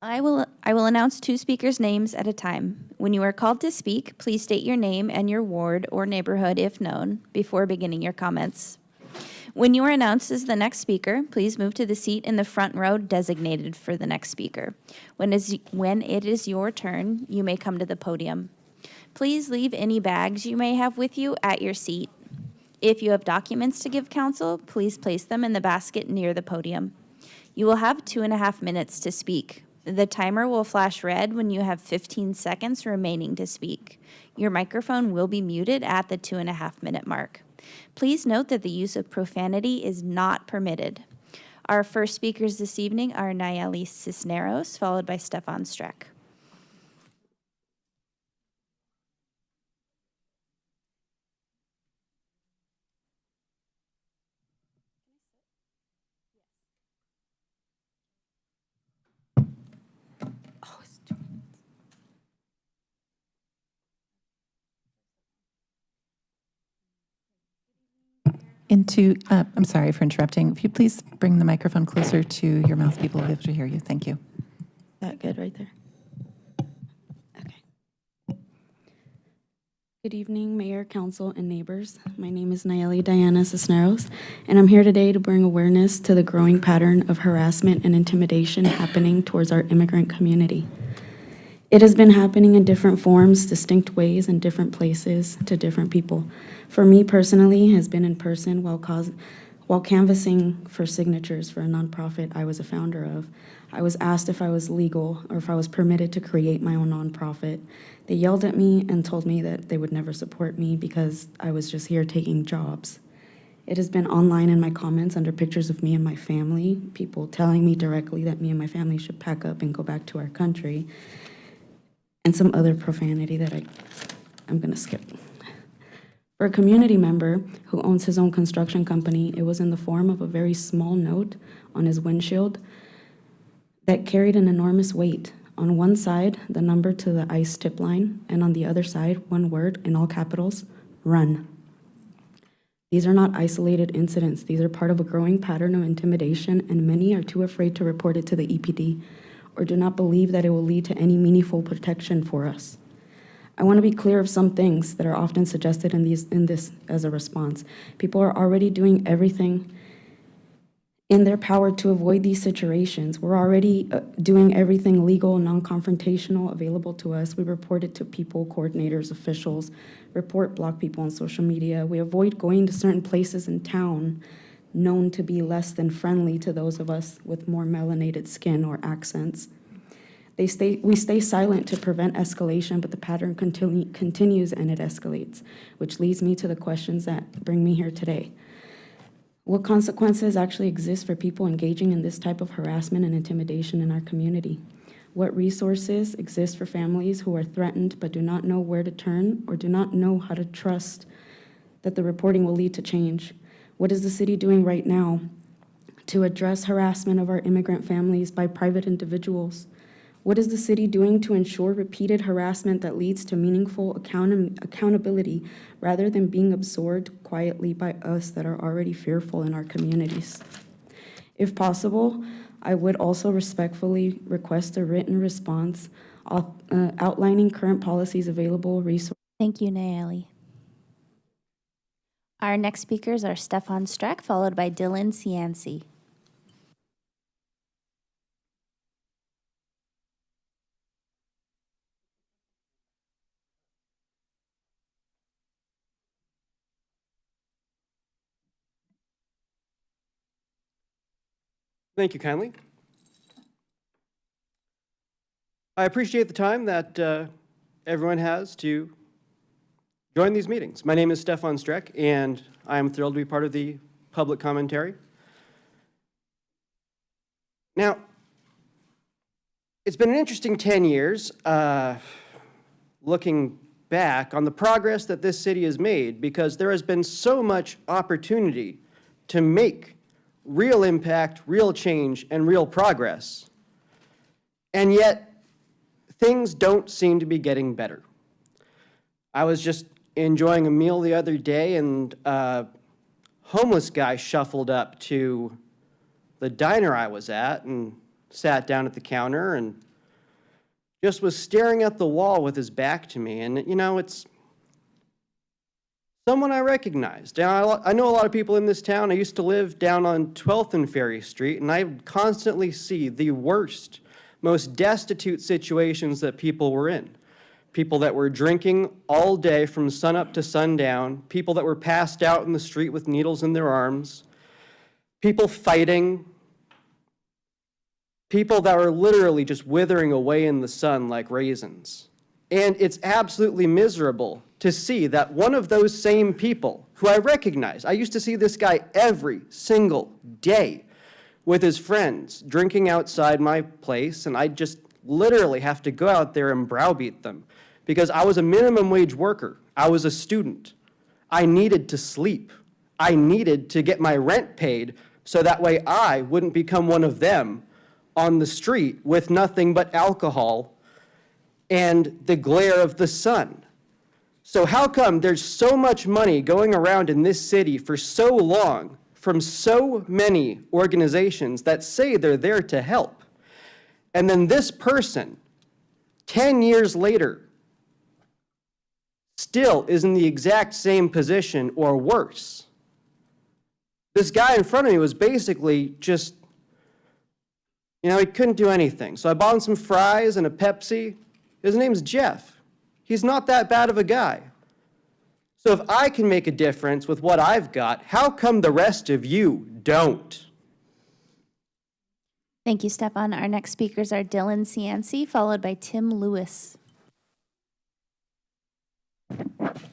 I will announce 2 speakers' names at a time. When you are called to speak, please state your name and your ward or neighborhood, if known, before beginning your comments. When you are announced as the next speaker, please move to the seat in the front row designated for the next speaker. When it is your turn, you may come to the podium. Please leave any bags you may have with you at your seat. If you have documents to give council, please place them in the basket near the podium. You will have 2.5 minutes to speak. The timer will flash red when you have 15 seconds remaining to speak. Your microphone will be muted at the 2.5-minute mark. Please note that the use of profanity is not permitted. Our first speakers this evening are Nayeli Cisneros, followed by Stefan Streck. I'm sorry for interrupting. If you please bring the microphone closer to your mouth, people will be able to hear you. Thank you. That good right there? Okay. Good evening, Mayor, Council, and neighbors. My name is Nayeli Diana Cisneros, and I'm here today to bring awareness to the growing pattern of harassment and intimidation happening towards our immigrant community. It has been happening in different forms, distinct ways, in different places to different people. For me personally, it has been in person while canvassing for signatures for a nonprofit I was a founder of. I was asked if I was legal or if I was permitted to create my own nonprofit. They yelled at me and told me that they would never support me because I was just here taking jobs. It has been online in my comments under pictures of me and my family, people telling me directly that me and my family should pack up and go back to our country, and some other profanity that I'm gonna skip. For a community member who owns his own construction company, it was in the form of a very small note on his windshield that carried an enormous weight. On one side, the number to the ICE tip line, and on the other side, one word in all capitals, run. These are not isolated incidents. These are part of a growing pattern of intimidation, and many are too afraid to report it to the EPD or do not believe that it will lead to any meaningful protection for us. I want to be clear of some things that are often suggested in this as a response. People are already doing everything in their power to avoid these situations. We're already doing everything legal, non-confrontational available to us. We report it to people, coordinators, officials, block people on social media. We avoid going to certain places in town known to be less than friendly to those of us with more melanated skin or accents. We stay silent to prevent escalation, but the pattern continues and it escalates, which leads me to the questions that bring me here today. What consequences actually exist for people engaging in this type of harassment and intimidation in our community? What resources exist for families who are threatened but do not know where to turn or do not know how to trust that the reporting will lead to change? What is the city doing right now to address harassment of our immigrant families by private individuals? What is the city doing to ensure repeated harassment that leads to meaningful accountability rather than being absorbed quietly by us that are already fearful in our communities? If possible, I would also respectfully request a written response outlining current policies, available resources. Thank you, Nayeli. Our next speakers are Stefan Streck, followed by Dylan Cianci. Thank you kindly. I appreciate the time that everyone has to join these meetings. My name is Stefan Streck, and I am thrilled to be part of the public commentary. Now, It's been an interesting 10 years, looking back on the progress that this city has made, because there has been so much opportunity to make real impact, real change, and real progress. And yet, things don't seem to be getting better. I was just enjoying a meal the other day, and a homeless guy shuffled up to the diner I was at and sat down at the counter and just was staring at the wall with his back to me. And, you know, it's someone I recognized. Now, I know a lot of people in this town. I used to live down on 12th and Ferry Street, and I constantly see the worst, most destitute situations that people were in. People that were drinking all day from sunup to sundown, people that were passed out in the street with needles in their arms, people fighting, people that were literally just withering away in the sun like raisins. And it's absolutely miserable to see that one of those same people who I recognize, I used to see this guy every single day with his friends drinking outside my place, and I just literally have to go out there and browbeat them because I was a minimum wage worker. I was a student. I needed to sleep. I needed to get my rent paid so that way I wouldn't become one of them on the street with nothing but alcohol and the glare of the sun. So how come there's so much money going around in this city for so long from so many organizations that say they're there to help? And then this person, 10 years later, still is in the exact same position or worse. This guy in front of me was basically just, you know, he couldn't do anything. So I bought him some fries and a Pepsi. His name's Jeff. He's not that bad of a guy. So if I can make a difference with what I've got, how come the rest of you don't? Thank you, Stefan. Our next speakers are Dylan Cianci, followed by Tim Lewis.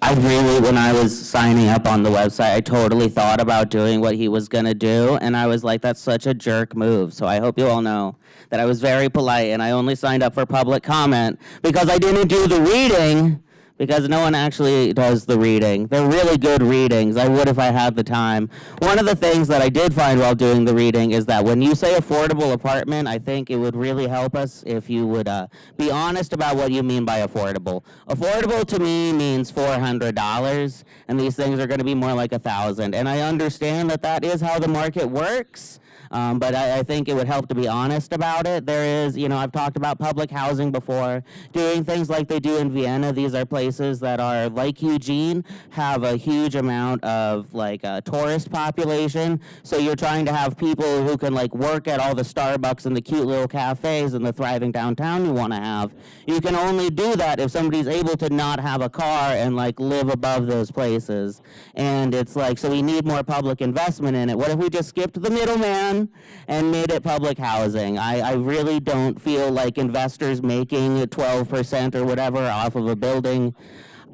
I really, when I was signing up on the website, I totally thought about doing what he was going to do, and I was like, that's such a jerk move. So I hope you all know that I was very polite, and I only signed up for public comment because I didn't do the reading, because no one actually does the reading. They're really good readings. I would if I had the time. One of the things that I did find while doing the reading is that when you say affordable apartment, I think it would really help us if you would be honest about what you mean by affordable. Affordable to me means $400, and these things are going to be more like $1,000. And I understand that that is how the market works. But I think it would help to be honest about it. There is, you know, I've talked about public housing before, doing things like they do in Vienna. These are places that are, like Eugene, have a huge amount of, like, tourist population. So you're trying to have people who can, like, work at all the Starbucks and the cute little cafes and the thriving downtown you want to have. You can only do that if somebody's able to not have a car and, like, live above those places. And it's like, so we need more public investment in it. What if we just skipped the middleman and made it public housing? I really don't feel like investors making 12% or whatever off of a building.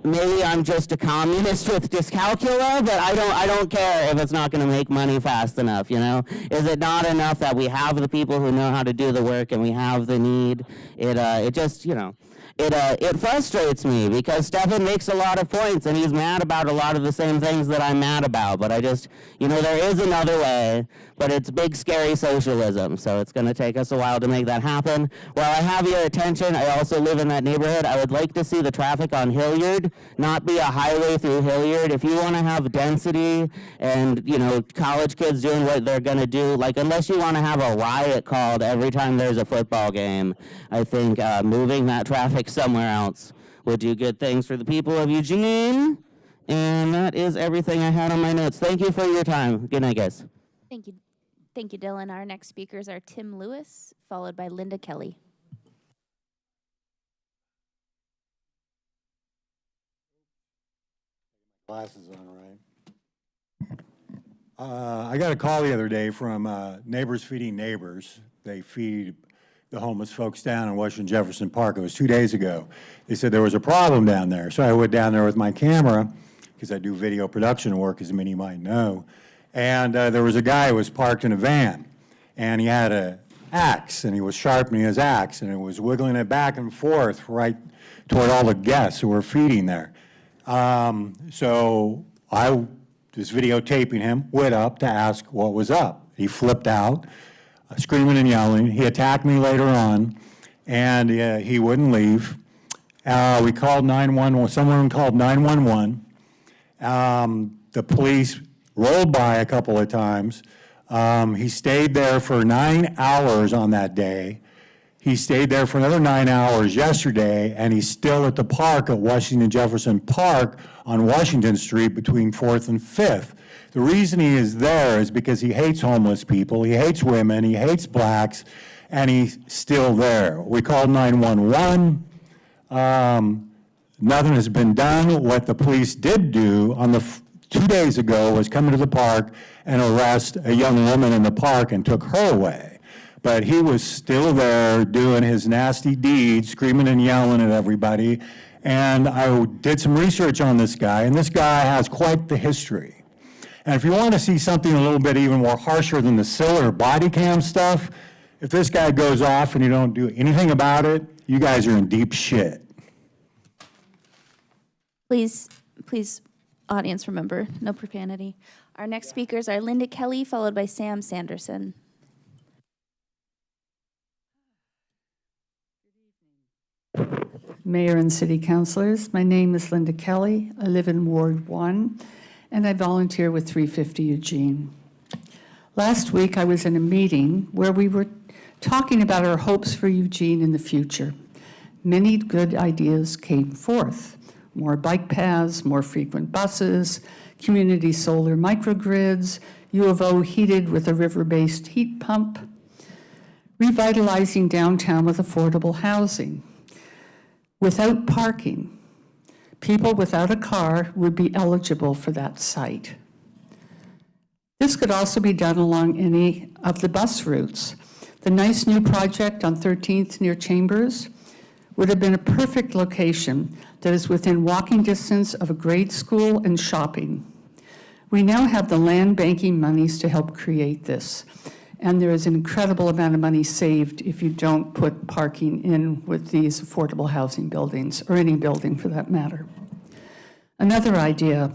Maybe I'm just a communist with dyscalculia, but I don't care if it's not going to make money fast enough, you know? Is it not enough that we have the people who know how to do the work and we have the need? It just, you know, it frustrates me because Stefan makes a lot of points and he's mad about a lot of the same things that I'm mad about, but I just, you know, there is another way, but it's big, scary socialism, so it's going to take us a while to make that happen. While I have your attention, I also live in that neighborhood. I would like to see the traffic on Hilliard not be a highway through Hilliard. If you want to have density and, you know, college kids doing what they're going to do, like, unless you want to have a riot called every time there's a football game, I think moving that traffic somewhere else will do good things for the people of Eugene. And that is everything I had on my notes. Thank you for your time. Good night, guys. Thank you. Thank you, Dylan. Our next speakers are Tim Lewis, followed by Linda Kelly. Glasses on, right? I got a call the other day from Neighbors Feeding Neighbors. They feed the homeless folks down in Washington Jefferson Park. It was 2 days ago. They said there was a problem down there. So I went down there with my camera, because I do video production work, as many might know. And there was a guy who was parked in a van, and he had an axe, and he was sharpening his axe, and it was wiggling it back and forth right toward all the guests who were feeding there. So I was videotaping him, went up to ask what was up. He flipped out, screaming and yelling. He attacked me later on, and he wouldn't leave. We called 911. Someone called 911. The police rolled by a couple of times. He stayed there for 9 hours on that day. He stayed there for another 9 hours yesterday, and he's still at the park at Washington Jefferson Park on Washington Street between 4th and 5th. The reason he is there is because he hates homeless people, he hates women, he hates blacks, and he's still there. We called 911. Nothing has been done. What the police did do on the 2 days ago was come into the park and arrest a young woman in the park and took her away. But he was still there doing his nasty deeds, screaming and yelling at everybody. And I did some research on this guy, and this guy has quite the history. And if you want to see something a little bit even more harsher than the Siller body cam stuff, if this guy goes off and you don't do anything about it, you guys are in deep shit. Please, audience, remember, no profanity. Our next speakers are Linda Kelly, followed by Sam Sanderson. Mayor and City Councilors, my name is Linda Kelly. I live in Ward 1, and I volunteer with 350 Eugene. Last week, I was in a meeting where we were talking about our hopes for Eugene in the future. Many good ideas came forth. More bike paths, more frequent buses, community solar microgrids, U of O heated with a river-based heat pump, revitalizing downtown with affordable housing. Without parking, people without a car would be eligible for that site. This could also be done along any of the bus routes. The nice new project on 13th near Chambers would have been a perfect location that is within walking distance of a grade school and shopping. We now have the land banking monies to help create this, and there is an incredible amount of money saved if you don't put parking in with these affordable housing buildings, or any building for that matter. Another idea,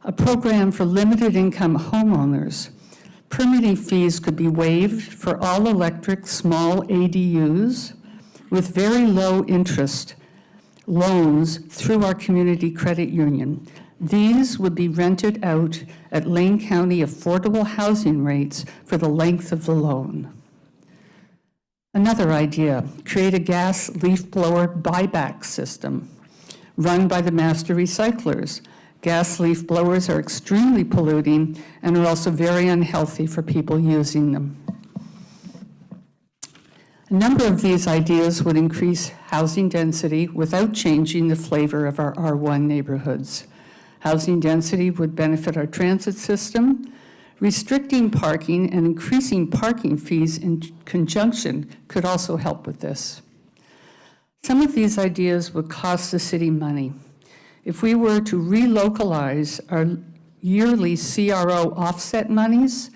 a program for limited income homeowners. Permitting fees could be waived for all electric small ADUs with very low interest loans through our community credit union. These would be rented out at Lane County affordable housing rates for the length of the loan. Another idea, create a gas leaf blower buyback system run by the master recyclers. Gas leaf blowers are extremely polluting and are also very unhealthy for people using them. A number of these ideas would increase housing density without changing the flavor of our R1 neighborhoods. Housing density would benefit our transit system. Restricting parking and increasing parking fees in conjunction could also help with this. Some of these ideas would cost the city money. If we were to relocalize our yearly CRO offset monies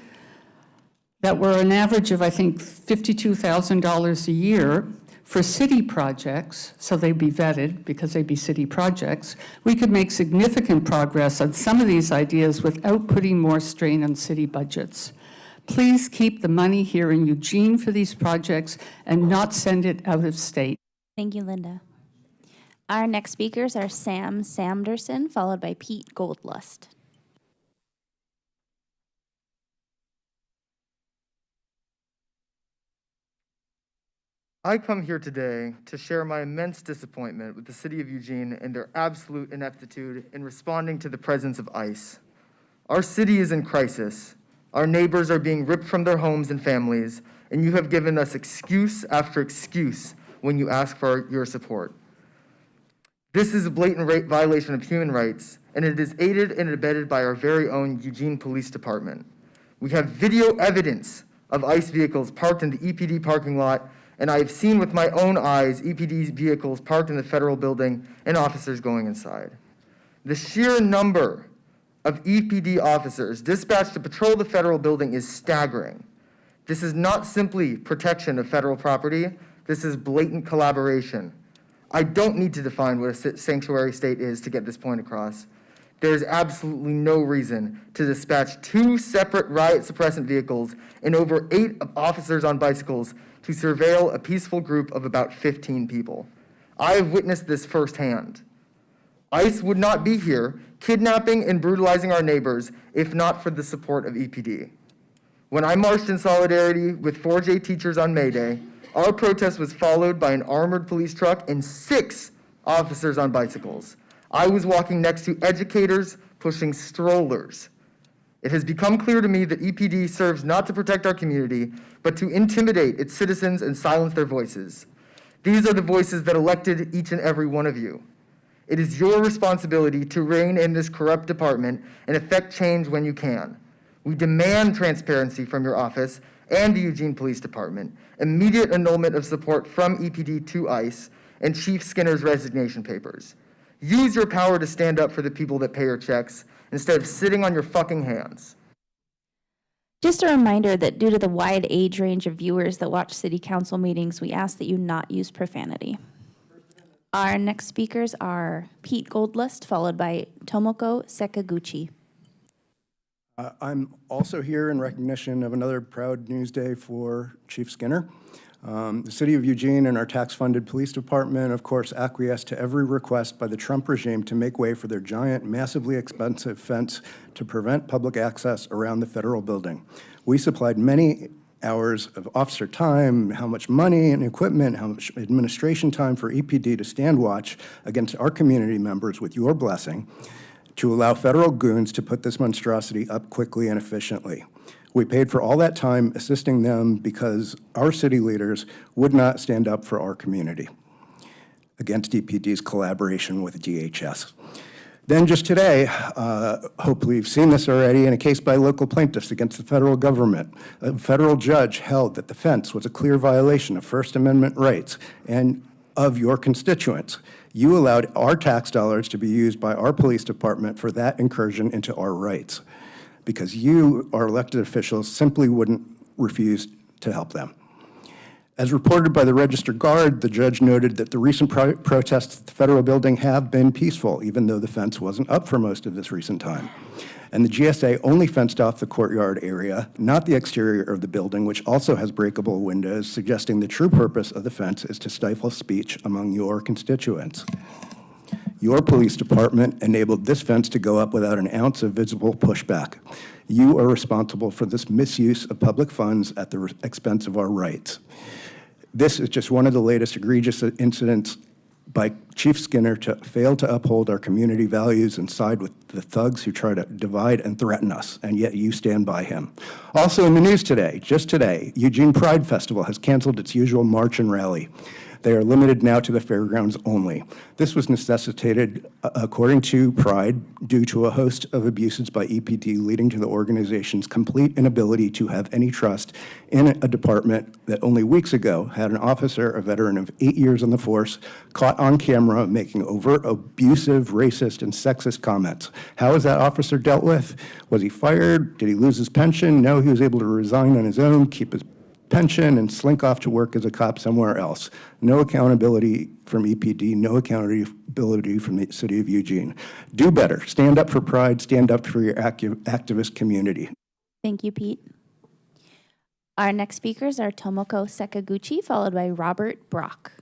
that were an average of, I think, $52,000 a year for city projects, so they'd be vetted because they'd be city projects, we could make significant progress on some of these ideas without putting more strain on city budgets. Please keep the money here in Eugene for these projects and not send it out of state. Thank you, Linda. Our next speakers are Sam Sanderson, followed by Pete Goldlust. I come here today to share my immense disappointment with the city of Eugene and their absolute ineptitude in responding to the presence of ICE. Our city is in crisis. Our neighbors are being ripped from their homes and families, and you have given us excuse after excuse when you ask for your support. This is a blatant violation of human rights, and it is aided and abetted by our very own Eugene Police Department. We have video evidence of ICE vehicles parked in the EPD parking lot, and I have seen with my own eyes EPD vehicles parked in the federal building and officers going inside. The sheer number of EPD officers dispatched to patrol the federal building is staggering. This is not simply protection of federal property. This is blatant collaboration. I don't need to define what a sanctuary state is to get this point across. There is absolutely no reason to dispatch 2 separate riot suppressant vehicles and over 8 officers on bicycles to surveil a peaceful group of about 15 people. I have witnessed this firsthand. ICE would not be here kidnapping and brutalizing our neighbors if not for the support of EPD. When I marched in solidarity with 4J teachers on May Day, our protest was followed by an armored police truck and 6 officers on bicycles. I was walking next to educators pushing strollers. It has become clear to me that EPD serves not to protect our community, but to intimidate its citizens and silence their voices. These are the voices that elected each and every one of you. It is your responsibility to rein in this corrupt department and effect change when you can. We demand transparency from your office and the Eugene Police Department, immediate annulment of support from EPD to ICE, and Chief Skinner's resignation papers. Use your power to stand up for the people that pay your checks instead of sitting on your fucking hands. Just a reminder that due to the wide age range of viewers that watch city council meetings, we ask that you not use profanity. Our next speakers are Pete Goldlust, followed by Tomoko Sekaguchi. I'm also here in recognition of another proud news day for Chief Skinner. The City of Eugene and our tax-funded police department, of course, acquiesced to every request by the Trump regime to make way for their giant, massively expensive fence to prevent public access around the federal building. We supplied many hours of officer time, how much money and equipment, how much administration time for EPD to stand watch against our community members with your blessing to allow federal goons to put this monstrosity up quickly and efficiently. We paid for all that time assisting them because our city leaders would not stand up for our community against EPD's collaboration with DHS. Then just today, hopefully you've seen this already, in a case by local plaintiffs against the federal government, a federal judge held that the fence was a clear violation of First Amendment rights and of your constituents. You allowed our tax dollars to be used by our police department for that incursion into our rights because you, our elected officials, simply wouldn't refuse to help them. As reported by the Register Guard, the judge noted that the recent protests at the federal building have been peaceful, even though the fence wasn't up for most of this recent time. And the GSA only fenced off the courtyard area, not the exterior of the building, which also has breakable windows, suggesting the true purpose of the fence is to stifle speech among your constituents. Your police department enabled this fence to go up without an ounce of visible pushback. You are responsible for this misuse of public funds at the expense of our rights. This is just one of the latest egregious incidents by Chief Skinner to fail to uphold our community values and side with the thugs who try to divide and threaten us, and yet you stand by him. Also in the news today, just today, Eugene Pride Festival has canceled its usual march and rally. They are limited now to the fairgrounds only. This was necessitated, according to Pride, due to a host of abuses by EPD, leading to the organization's complete inability to have any trust in a department that only weeks ago had an officer, a veteran of 8 years on the force, caught on camera making overt, abusive, racist, and sexist comments. How is that officer dealt with? Was he fired? Did he lose his pension? No, he was able to resign on his own, keep his pension, and slink off to work as a cop somewhere else. No accountability from EPD, no accountability from the City of Eugene. Do better. Stand up for Pride. Stand up for your activist community. Thank you, Pete. Our next speakers are Tomoko Sekaguchi, followed by Robert Brock.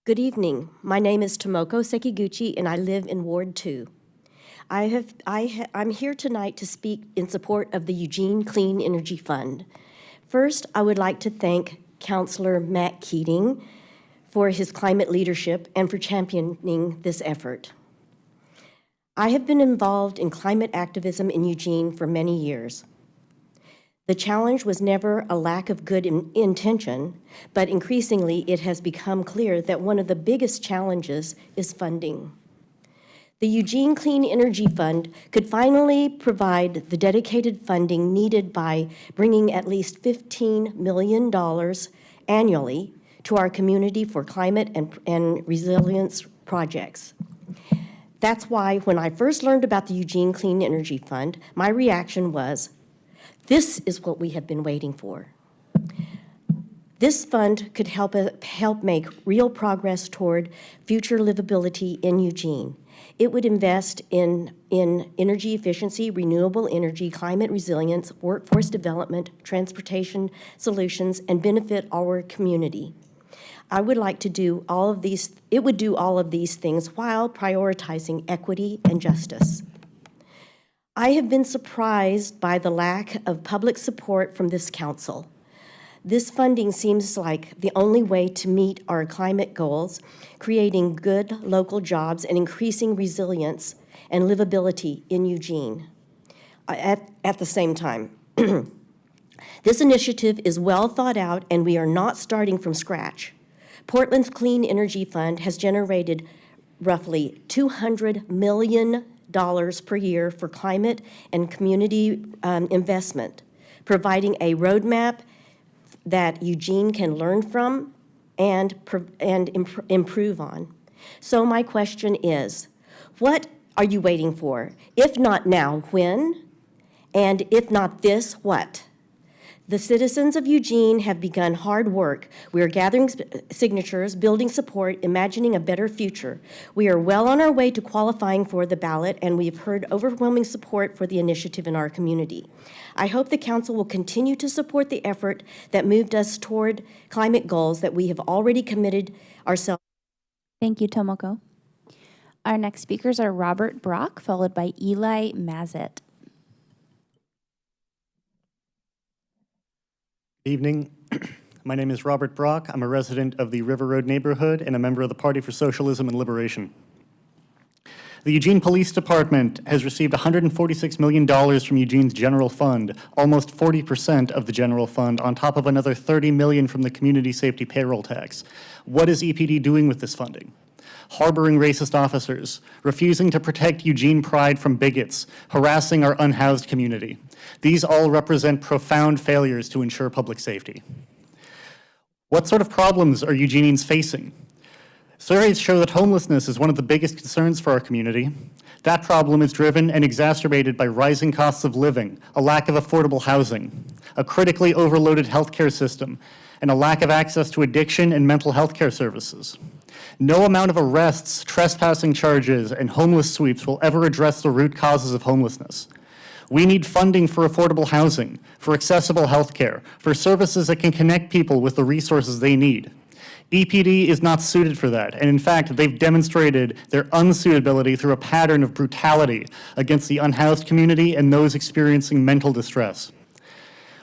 Good evening. My name is Tomoko Sekiguchi, and I live in Ward 2. I'm here tonight to speak in support of the Eugene Clean Energy Fund. First, I would like to thank Councilor Matt Keating for his climate leadership and for championing this effort. I have been involved in climate activism in Eugene for many years. The challenge was never a lack of good intention, but increasingly it has become clear that one of the biggest challenges is funding. The Eugene Clean Energy Fund could finally provide the dedicated funding needed by bringing at least $15 million annually to our community for climate and resilience projects. That's why when I first learned about the Eugene Clean Energy Fund, my reaction was, this is what we have been waiting for. This fund could help make real progress toward future livability in Eugene. It would invest in energy efficiency, renewable energy, climate resilience, workforce development, transportation solutions, and benefit our community. I would like to do all of these, it would do all of these things while prioritizing equity and justice. I have been surprised by the lack of public support from this council. This funding seems like the only way to meet our climate goals, creating good local jobs and increasing resilience and livability in Eugene at the same time. This initiative is well thought out, and we are not starting from scratch. Portland's Clean Energy Fund has generated roughly $200 million per year for climate and community investment, providing a roadmap that Eugene can learn from and improve on. So my question is, what are you waiting for? If not now, when? And if not this, what? The citizens of Eugene have begun hard work. We are gathering signatures, building support, imagining a better future. We are well on our way to qualifying for the ballot, and we have heard overwhelming support for the initiative in our community. I hope the council will continue to support the effort that moved us toward climate goals that we have already committed ourselves. Thank you, Tomoko. Our next speakers are Robert Brock, followed by Eli Mazet. Evening. My name is Robert Brock. I'm a resident of the River Road neighborhood and a member of the Party for Socialism and Liberation. The Eugene Police Department has received $146 million from Eugene's general fund, almost 40% of the general fund, on top of another $30 million from the community safety payroll tax. What is EPD doing with this funding? Harboring racist officers, refusing to protect Eugene pride from bigots, harassing our unhoused community. These all represent profound failures to ensure public safety. What sort of problems are Eugenians facing? Surveys show that homelessness is one of the biggest concerns for our community. That problem is driven and exacerbated by rising costs of living, a lack of affordable housing, a critically overloaded healthcare system, and a lack of access to addiction and mental health care services. No amount of arrests, trespassing charges, and homeless sweeps will ever address the root causes of homelessness. We need funding for affordable housing, for accessible health care, for services that can connect people with the resources they need. EPD is not suited for that, and in fact, they've demonstrated their unsuitability through a pattern of brutality against the unhoused community and those experiencing mental distress.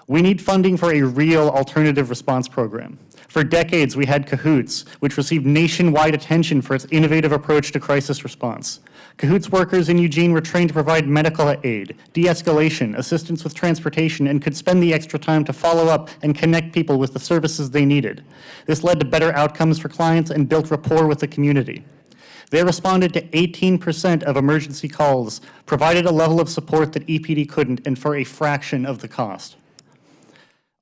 We need funding for a real alternative response program. For decades, we had Cahoots, which received nationwide attention for its innovative approach to crisis response. Cahoots workers in Eugene were trained to provide medical aid, de-escalation, assistance with transportation, and could spend the extra time to follow up and connect people with the services they needed. This led to better outcomes for clients and built rapport with the community. They responded to 18% of emergency calls, provided a level of support that EPD couldn't, and for a fraction of the cost.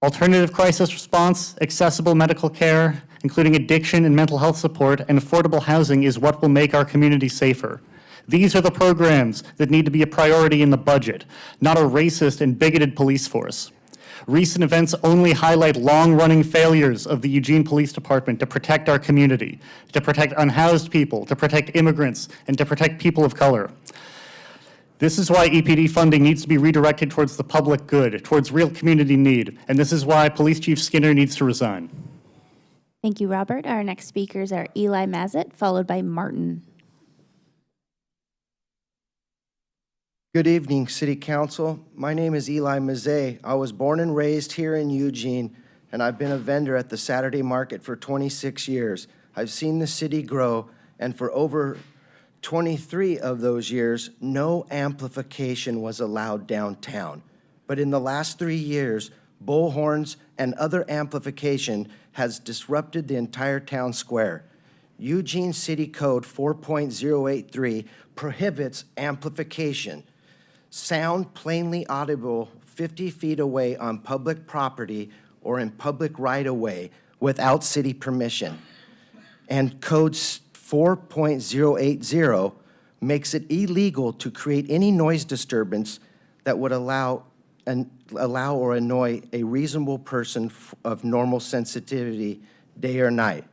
Alternative crisis response, accessible medical care, including addiction and mental health support, and affordable housing is what will make our community safer. These are the programs that need to be a priority in the budget, not a racist and bigoted police force. Recent events only highlight long-running failures of the Eugene Police Department to protect our community, to protect unhoused people, to protect immigrants, and to protect people of color. This is why EPD funding needs to be redirected towards the public good, towards real community need, and this is why Police Chief Skinner needs to resign. Thank you, Robert. Our next speakers are Eli Mazet, followed by Martin. Good evening, City Council. My name is Eli Mazet. I was born and raised here in Eugene, and I've been a vendor at the Saturday Market for 26 years. I've seen the city grow, and for over 23 of those years, no amplification was allowed downtown. But in the last 3 years, bullhorns and other amplification has disrupted the entire town square. Eugene City Code 4.083 prohibits amplification. Sound plainly audible 50 feet away on public property or in public right-of-way without city permission. And Code 4.080 makes it illegal to create any noise disturbance that would allow or annoy a reasonable person of normal sensitivity day or night.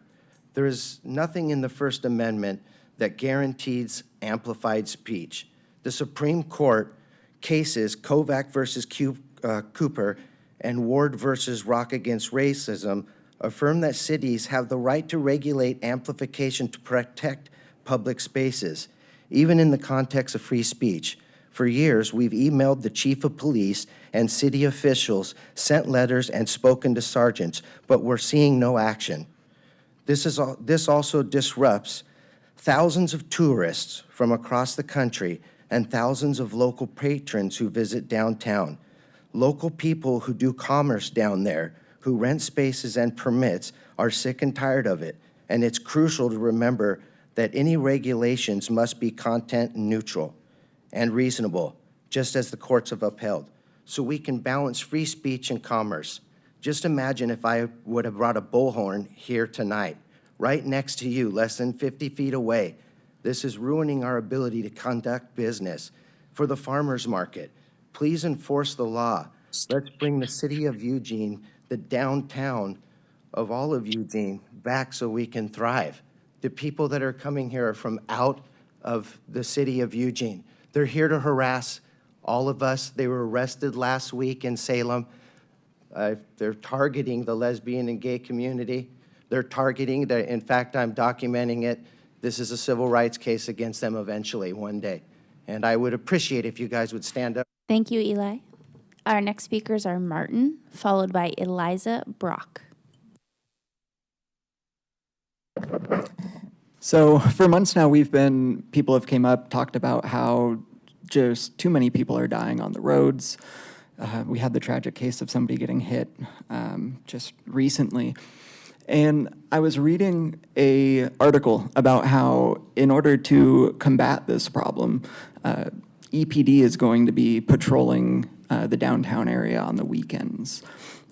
There is nothing in the First Amendment that guarantees amplified speech. The Supreme Court cases Kovac versus Cooper and Ward versus Rock Against Racism affirm that cities have the right to regulate amplification to protect public spaces, even in the context of free speech. For years, we've emailed the chief of police and city officials, sent letters, and spoken to sergeants, but we're seeing no action. This also disrupts thousands of tourists from across the country and thousands of local patrons who visit downtown. Local people who do commerce down there, who rent spaces and permits, are sick and tired of it, and it's crucial to remember that any regulations must be content neutral and reasonable, just as the courts have upheld, so we can balance free speech and commerce. Just imagine if I would have brought a bullhorn here tonight, right next to you, less than 50 feet away. This is ruining our ability to conduct business. For the farmers market, please enforce the law. Let's bring the city of Eugene, the downtown of all of Eugene, back so we can thrive. The people that are coming here are from out of the city of Eugene. They're here to harass all of us. They were arrested last week in Salem. They're targeting the lesbian and gay community. They're targeting, in fact, I'm documenting it. This is a civil rights case against them eventually, one day. And I would appreciate if you guys would stand up. Thank you, Eli. Our next speakers are Martin, followed by Eliza Brock. So for months now, people have came up, talked about how just too many people are dying on the roads. We had the tragic case of somebody getting hit just recently. And I was reading an article about how in order to combat this problem, EPD is going to be patrolling the downtown area on the weekends.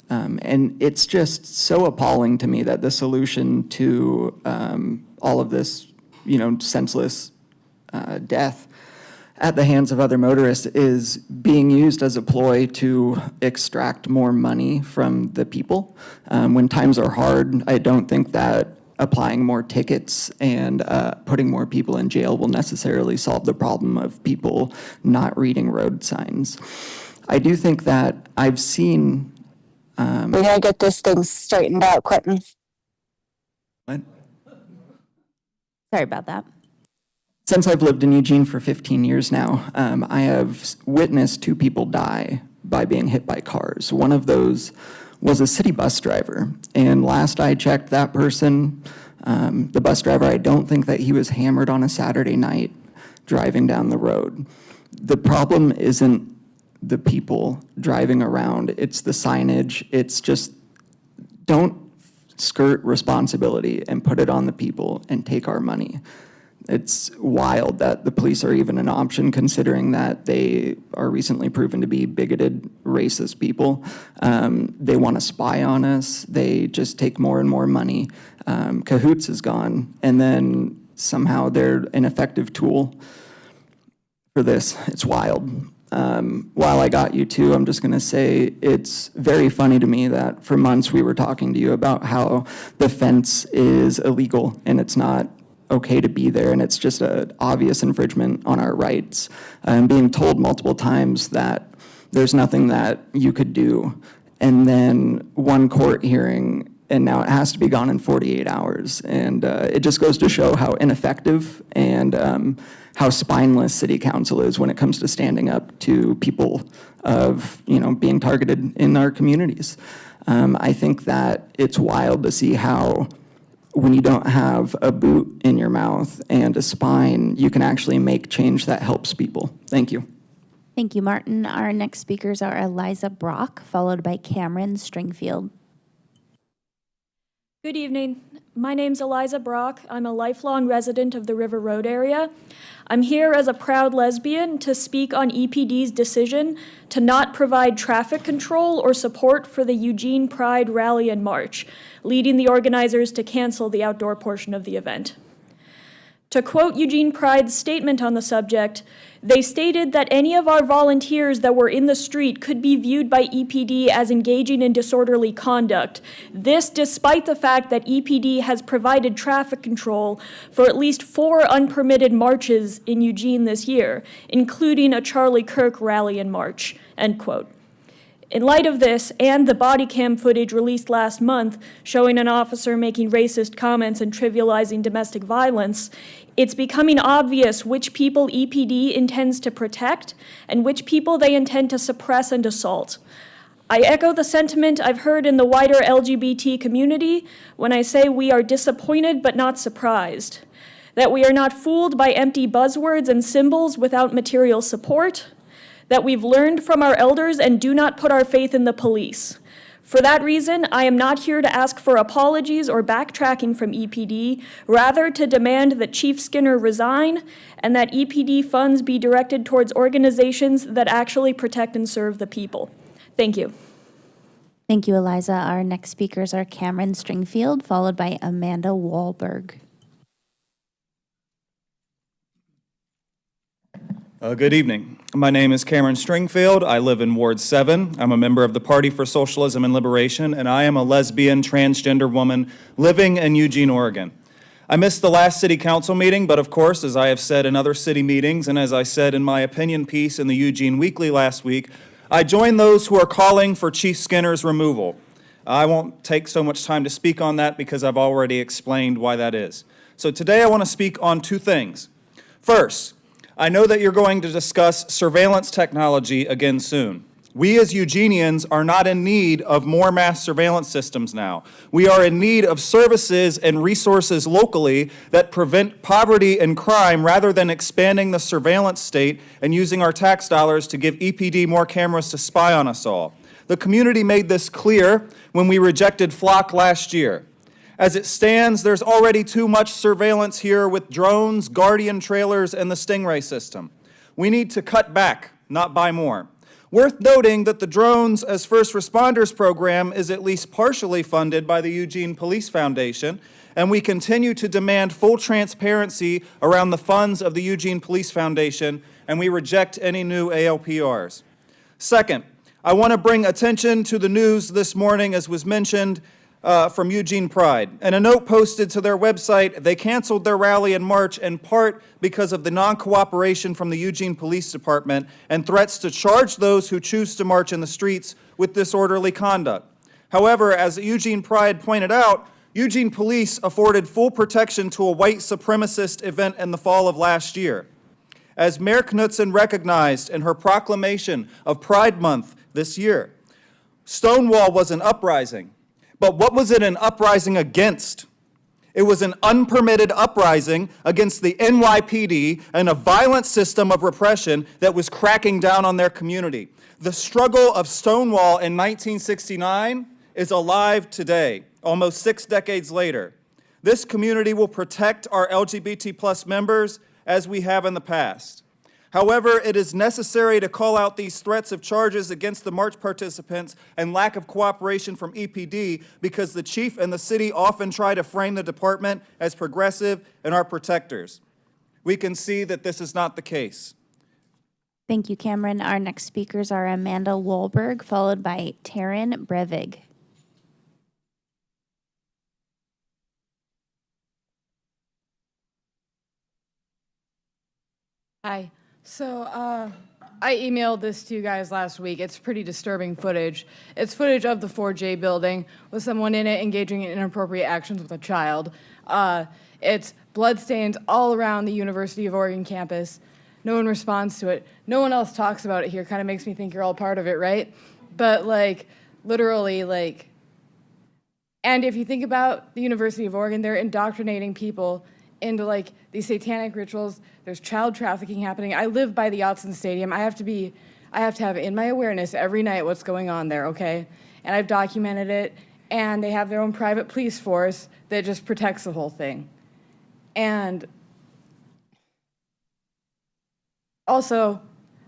And it's just so appalling to me that the solution to all of this, senseless death at the hands of other motorists is being used as a ploy to extract more money from the people. When times are hard, I don't think that applying more tickets and putting more people in jail will necessarily solve the problem of people not reading road signs. I do think that I've seen... We gotta get this thing straightened out, Quentin. What? Sorry about that. Since I've lived in Eugene for 15 years now, I have witnessed 2 people die by being hit by cars. One of those was a city bus driver. And last I checked, that person, the bus driver, I don't think that he was hammered on a Saturday night driving down the road. The problem isn't the people driving around, it's the signage. It's just, don't skirt responsibility and put it on the people and take our money. It's wild that the police are even an option, considering that they are recently proven to be bigoted, racist people. They want to spy on us. They just take more and more money. Cahoots is gone, and then somehow they're an effective tool for this. It's wild. While I got you too, I'm just going to say it's very funny to me that for months we were talking to you about how the fence is illegal and it's not okay to be there, and it's just an obvious infringement on our rights. I'm being told multiple times that there's nothing that you could do, and then one court hearing, and now it has to be gone in 48 hours. And it just goes to show how ineffective and how spineless city council is when it comes to standing up to people of, being targeted in our communities. I think that it's wild to see how when you don't have a boot in your mouth and a spine, you can actually make change that helps people. Thank you. Thank you, Martin. Our next speakers are Eliza Brock, followed by Cameron Stringfield. Good evening. My name's Eliza Brock. I'm a lifelong resident of the River Road area. I'm here as a proud lesbian to speak on EPD's decision to not provide traffic control or support for the Eugene Pride Rally and March, leading the organizers to cancel the outdoor portion of the event. To quote Eugene Pride's statement on the subject, they stated that any of our volunteers that were in the street could be viewed by EPD as engaging in disorderly conduct. This despite the fact that EPD has provided traffic control for at least 4 unpermitted marches in Eugene this year, including a Charlie Kirk rally and march, end quote. In light of this and the body cam footage released last month showing an officer making racist comments and trivializing domestic violence, it's becoming obvious which people EPD intends to protect and which people they intend to suppress and assault. I echo the sentiment I've heard in the wider LGBT community when I say we are disappointed but not surprised, that we are not fooled by empty buzzwords and symbols without material support, that we've learned from our elders and do not put our faith in the police. For that reason, I am not here to ask for apologies or backtracking from EPD, rather to demand that Chief Skinner resign and that EPD funds be directed towards organizations that actually protect and serve the people. Thank you. Thank you, Eliza. Our next speakers are Cameron Stringfield, followed by Amanda Wahlberg. Good evening. My name is Cameron Stringfield. I live in Ward 7. I'm a member of the Party for Socialism and Liberation, and I am a lesbian transgender woman living in Eugene, Oregon. I missed the last city council meeting, but of course, as I have said in other city meetings, and as I said in my opinion piece in the Eugene Weekly last week, I join those who are calling for Chief Skinner's removal. I won't take so much time to speak on that because I've already explained why that is. So today I want to speak on 2 things. First, I know that you're going to discuss surveillance technology again soon. We as Eugenians are not in need of more mass surveillance systems now. We are in need of services and resources locally that prevent poverty and crime rather than expanding the surveillance state and using our tax dollars to give EPD more cameras to spy on us all. The community made this clear when we rejected Flock last year. As it stands, there's already too much surveillance here with drones, Guardian trailers, and the Stingray system. We need to cut back, not buy more. Worth noting that the Drones as First Responders program is at least partially funded by the Eugene Police Foundation, and we continue to demand full transparency around the funds of the Eugene Police Foundation, and we reject any new ALPRs. Second, I want to bring attention to the news this morning, as was mentioned, from Eugene Pride. In a note posted to their website, they canceled their rally in March in part because of the non-cooperation from the Eugene Police Department and threats to charge those who choose to march in the streets with disorderly conduct. However, as Eugene Pride pointed out, Eugene Police afforded full protection to a white supremacist event in the fall of last year. As Mayor Knudsen recognized in her proclamation of Pride Month this year, Stonewall was an uprising. But what was it an uprising against? It was an unpermitted uprising against the NYPD and a violent system of repression that was cracking down on their community. The struggle of Stonewall in 1969 is alive today, almost 6 decades later. This community will protect our LGBT+ members as we have in the past. However, it is necessary to call out these threats of charges against the march participants and lack of cooperation from EPD because the chief and the city often try to frame the department as progressive and our protectors. We can see that this is not the case. Thank you, Cameron. Our next speakers are Amanda Wahlberg, followed by Taryn Brevig. Hi. So I emailed this to you guys last week. It's pretty disturbing footage. It's footage of the 4J building with someone in it engaging in inappropriate actions with a child. It's bloodstains all around the University of Oregon campus. No one responds to it. No one else talks about it here. Kind of makes me think you're all part of it, right? But like, literally, like, and if you think about the University of Oregon, they're indoctrinating people into like these satanic rituals. There's child trafficking happening. I live by the Autzen Stadium. I have to have in my awareness every night what's going on there, okay? And I've documented it, and they have their own private police force that just protects the whole thing. And also,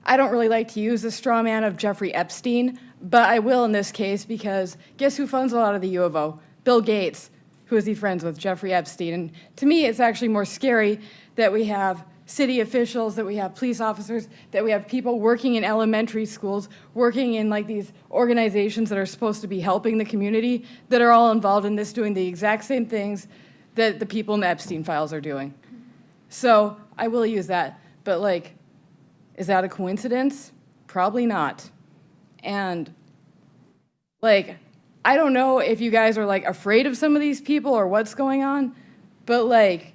I don't really like to use the straw man of Jeffrey Epstein, but I will in this case because guess who funds a lot of the U of O? Bill Gates. who is he friends with? Jeffrey Epstein. And to me, it's actually more scary that we have city officials, that we have police officers, that we have people working in elementary schools, working in like these organizations that are supposed to be helping the community, that are all involved in this, doing the exact same things that the people in the Epstein files are doing. So I will use that, but like, is that a coincidence? Probably not. And like, I don't know if you guys are like afraid of some of these people or what's going on, but like,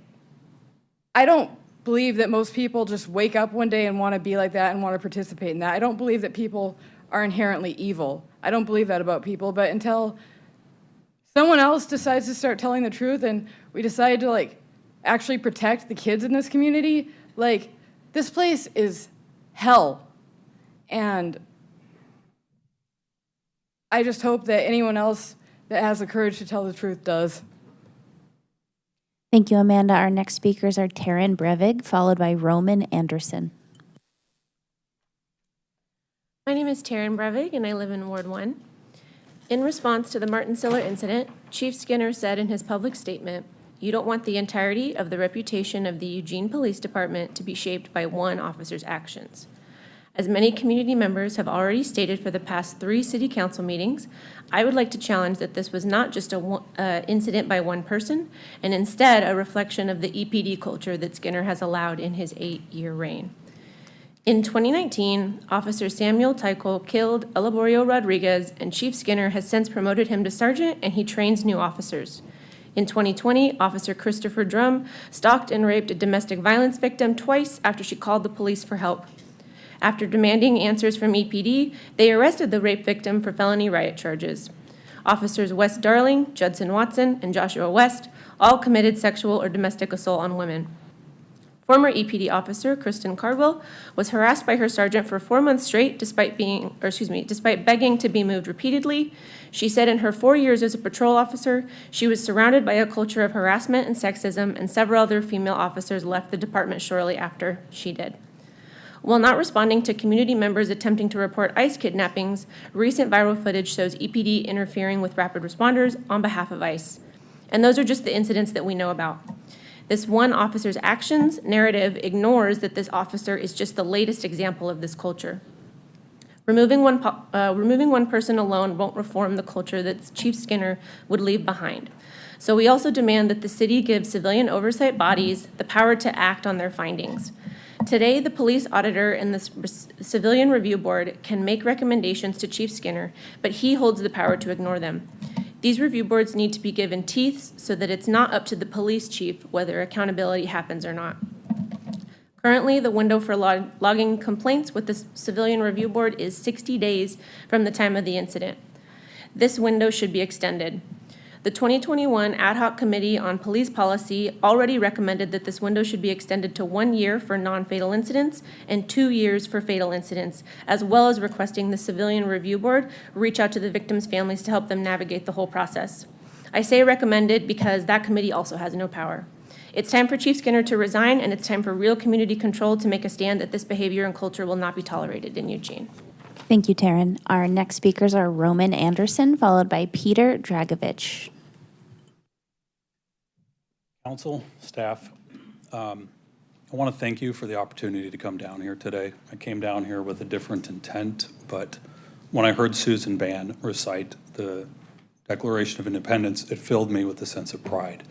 I don't believe that most people just wake up one day and want to be like that and want to participate in that. I don't believe that people are inherently evil. I don't believe that about people, but until someone else decides to start telling the truth and we decide to like actually protect the kids in this community, like this place is hell. And I just hope that anyone else that has the courage to tell the truth does. Thank you, Amanda. Our next speakers are Taryn Brevig, followed by Roman Anderson. My name is Taryn Brevig, and I live in Ward 1. In response to the Martin Siller incident, Chief Skinner said in his public statement, "You don't want the entirety of the reputation of the Eugene Police Department to be shaped by one officer's actions." As many community members have already stated for the past 3 city council meetings, I would like to challenge that this was not just an incident by one person, and instead a reflection of the EPD culture that Skinner has allowed in his 8-year reign. In 2019, Officer Samuel Tycol killed Elaborio Rodriguez, and Chief Skinner has since promoted him to sergeant, and he trains new officers. In 2020, Officer Christopher Drum stalked and raped a domestic violence victim twice after she called the police for help. After demanding answers from EPD, they arrested the rape victim for felony riot charges. Officers Wes Darling, Judson Watson, and Joshua West all committed sexual or domestic assault on women. Former EPD officer Kristen Cardwell was harassed by her sergeant for 4 months straight despite begging to be moved repeatedly. She said in her 4 years as a patrol officer, she was surrounded by a culture of harassment and sexism, and several other female officers left the department shortly after she did. While not responding to community members attempting to report ICE kidnappings, recent viral footage shows EPD interfering with rapid responders on behalf of ICE. And those are just the incidents that we know about. This one officer's actions narrative ignores that this officer is just the latest example of this culture. Removing one person alone won't reform the culture that Chief Skinner would leave behind. So we also demand that the city give civilian oversight bodies the power to act on their findings. Today, the police auditor and the Civilian Review Board can make recommendations to Chief Skinner, but he holds the power to ignore them. These review boards need to be given teeth so that it's not up to the police chief whether accountability happens or not. Currently, the window for logging complaints with the Civilian Review Board is 60 days from the time of the incident. This window should be extended. The 2021 Ad Hoc Committee on Police Policy already recommended that this window should be extended to 1 year for non-fatal incidents and 2 years for fatal incidents, as well as requesting the Civilian Review Board reach out to the victims' families to help them navigate the whole process. I say recommended because that committee also has no power. It's time for Chief Skinner to resign, and it's time for real community control to make a stand that this behavior and culture will not be tolerated in Eugene. Thank you, Taryn. Our next speakers are Roman Anderson, followed by Peter Dragovich. Council, staff, I want to thank you for the opportunity to come down here today. I came down here with a different intent, but when I heard Susan Ban recite the Declaration of Independence, it filled me with a sense of pride,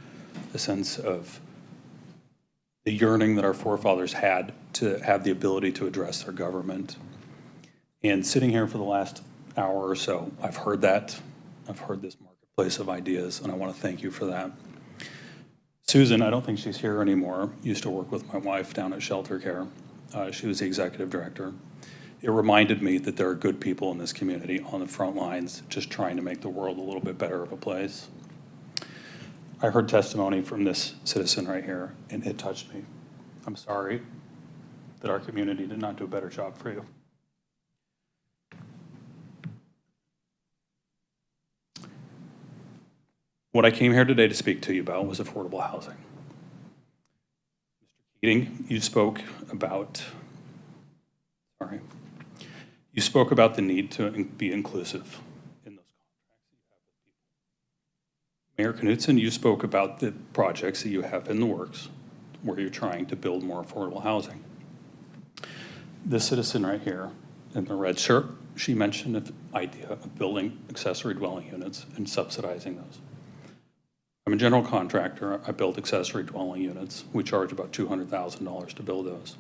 a sense of the yearning that our forefathers had to have the ability to address their government. And sitting here for the last hour or so, I've heard that. I've heard this marketplace of ideas, and I want to thank you for that. Susan, I don't think she's here anymore, used to work with my wife down at Shelter Care. She was the executive director. It reminded me that there are good people in this community on the front lines just trying to make the world a little bit better of a place. I heard testimony from this citizen right here, and it touched me. I'm sorry that our community did not do a better job for you. What I came here today to speak to you about was affordable housing. Mr. Keating, you spoke about the need to be inclusive in those contracts you have with people. Mayor Knutson, you spoke about the projects that you have in the works where you're trying to build more affordable housing. This citizen right here in the red shirt, she mentioned the idea of building accessory dwelling units and subsidizing those. I'm a general contractor. I build accessory dwelling units. We charge about $200,000 to build those.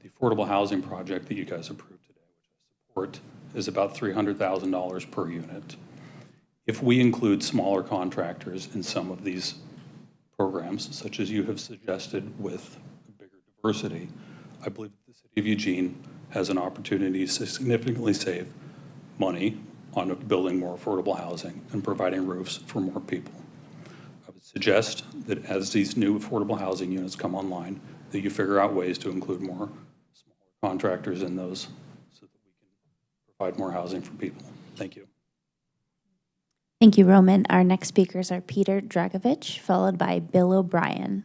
The affordable housing project that you guys approved today, which I support, is about $300,000 per unit. If we include smaller contractors in some of these programs, such as you have suggested with bigger diversity, I believe that the city of Eugene has an opportunity to significantly save money on building more affordable housing and providing roofs for more people. I would suggest that as these new affordable housing units come online, that you figure out ways to include more smaller contractors in those so that we can provide more housing for people. Thank you. Thank you, Roman. Our next speakers are Peter Dragovich, followed by Bill O'Brien.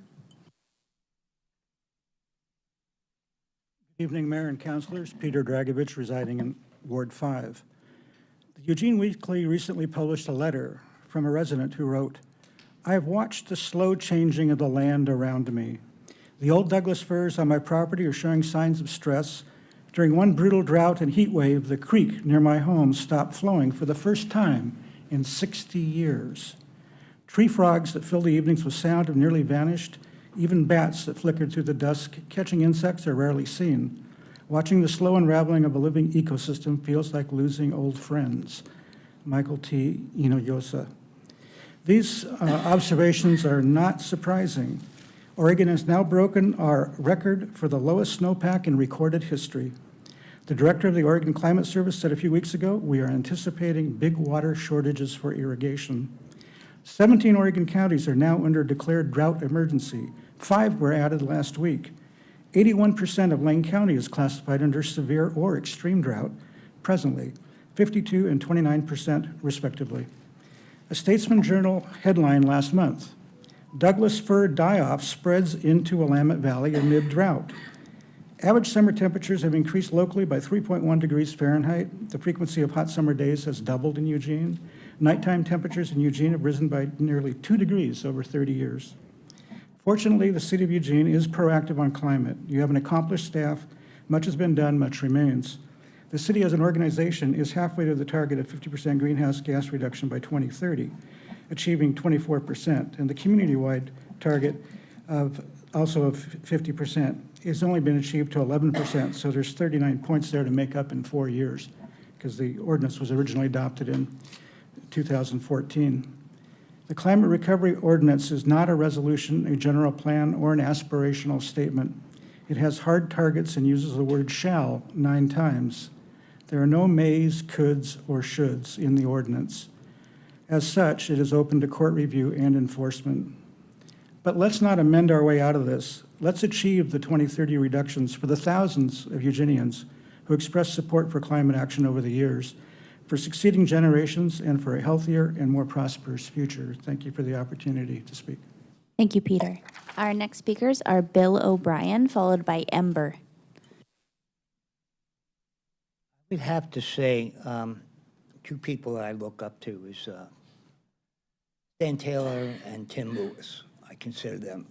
Good evening, Mayor and Councilors. Peter Dragovich, residing in Ward 5. The Eugene Weekly recently published a letter from a resident who wrote, "I have watched the slow changing of the land around me. The old Douglas firs on my property are showing signs of stress. During one brutal drought and heat wave, the creek near my home stopped flowing for the first time in 60 years. Tree frogs that fill the evenings with sound have nearly vanished. Even bats that flickered through the dusk, catching insects, are rarely seen. Watching the slow unraveling of a living ecosystem feels like losing old friends." Michael T. Inoyosa. These observations are not surprising. Oregon has now broken our record for the lowest snowpack in recorded history. The director of the Oregon Climate Service said a few weeks ago, we are anticipating big water shortages for irrigation. 17 Oregon counties are now under declared drought emergency. 5 were added last week. 81% of Lane County is classified under severe or extreme drought presently, 52 and 29% respectively. A Statesman Journal headline last month, "Douglas fir die-off spreads into Willamette Valley amid drought." Average summer temperatures have increased locally by 3.1 degrees Fahrenheit. The frequency of hot summer days has doubled in Eugene. Nighttime temperatures in Eugene have risen by nearly 2 degrees over 30 years. Fortunately, the city of Eugene is proactive on climate. You have an accomplished staff. Much has been done, much remains. The city as an organization is halfway to the target of 50% greenhouse gas reduction by 2030, achieving 24%. And the community-wide target of 50% has only been achieved to 11%, so there's 39 points there to make up in 4 years, because the ordinance was originally adopted in 2014. The Climate Recovery Ordinance is not a resolution, a general plan, or an aspirational statement. It has hard targets and uses the word shall 9 times. There are no mays, coulds, or shoulds in the ordinance. As such, it is open to court review and enforcement. But let's not amend our way out of this. Let's achieve the 2030 reductions for the thousands of Eugenians who expressed support for climate action over the years, for succeeding generations, and for a healthier and more prosperous future. Thank you for the opportunity to speak. Thank you, Peter. Our next speakers are Bill O'Brien, followed by Ember. I would have to say 2 people that I look up to is Stan Taylor and Tim Lewis. I consider them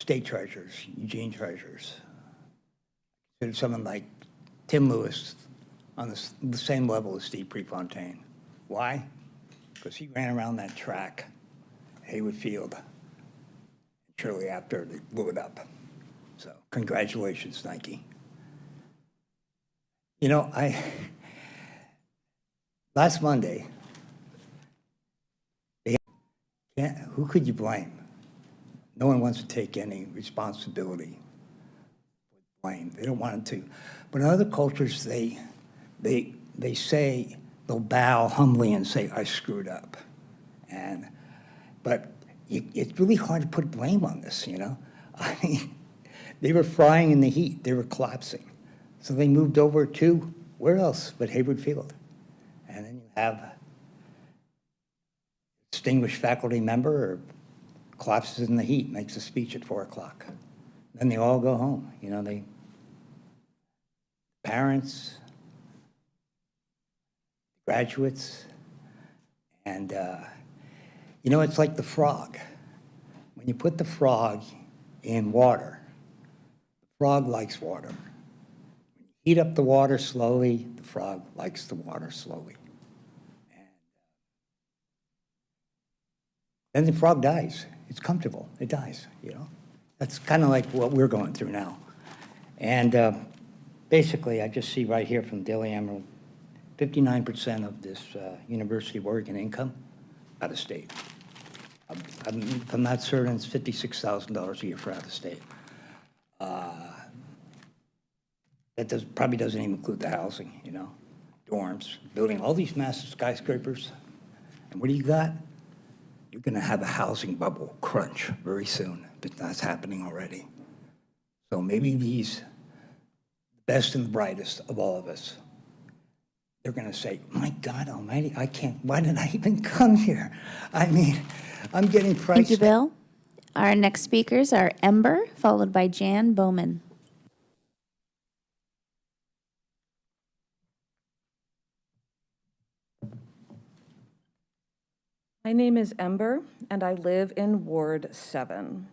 state treasurers, Eugene treasurers. I consider someone like Tim Lewis on the same level as Steve Prefontaine. Why? Because he ran around that track, Haywood Field, shortly after they blew it up. So congratulations, Nike. You know, last Monday, who could you blame? No one wants to take any responsibility for blame. They don't want to. But in other cultures, they say, they'll bow humbly and say, I screwed up. But it's really hard to put blame on this, you know? I mean, they were frying in the heat. They were collapsing. So they moved over to, where else but Haywood Field? And then you have distinguished faculty member collapses in the heat, makes a speech at 4 o'clock. Then they all go home. You know, parents, graduates, And, you know, it's like the frog. When you put the frog in water, the frog likes water. When you heat up the water slowly, the frog likes the water slowly. And then the frog dies. It's comfortable. It dies, you know. That's kind of like what we're going through now. And basically, I just see right here from Daily Emerald, 59% of this University of Oregon income out of state. If I'm not certain, it's $56,000 a year for out of state. That probably doesn't even include the housing, you know, dorms, building all these massive skyscrapers. And what do you got? You're going to have a housing bubble crunch very soon, but that's happening already. So maybe these best and brightest of all of us, they're going to say, my God almighty, I can't, why did I even come here? I mean, I'm getting priced. Thank you, Bill. Our next speakers are Ember, followed by Jan Bowman. My name is Ember, and I live in Ward 7.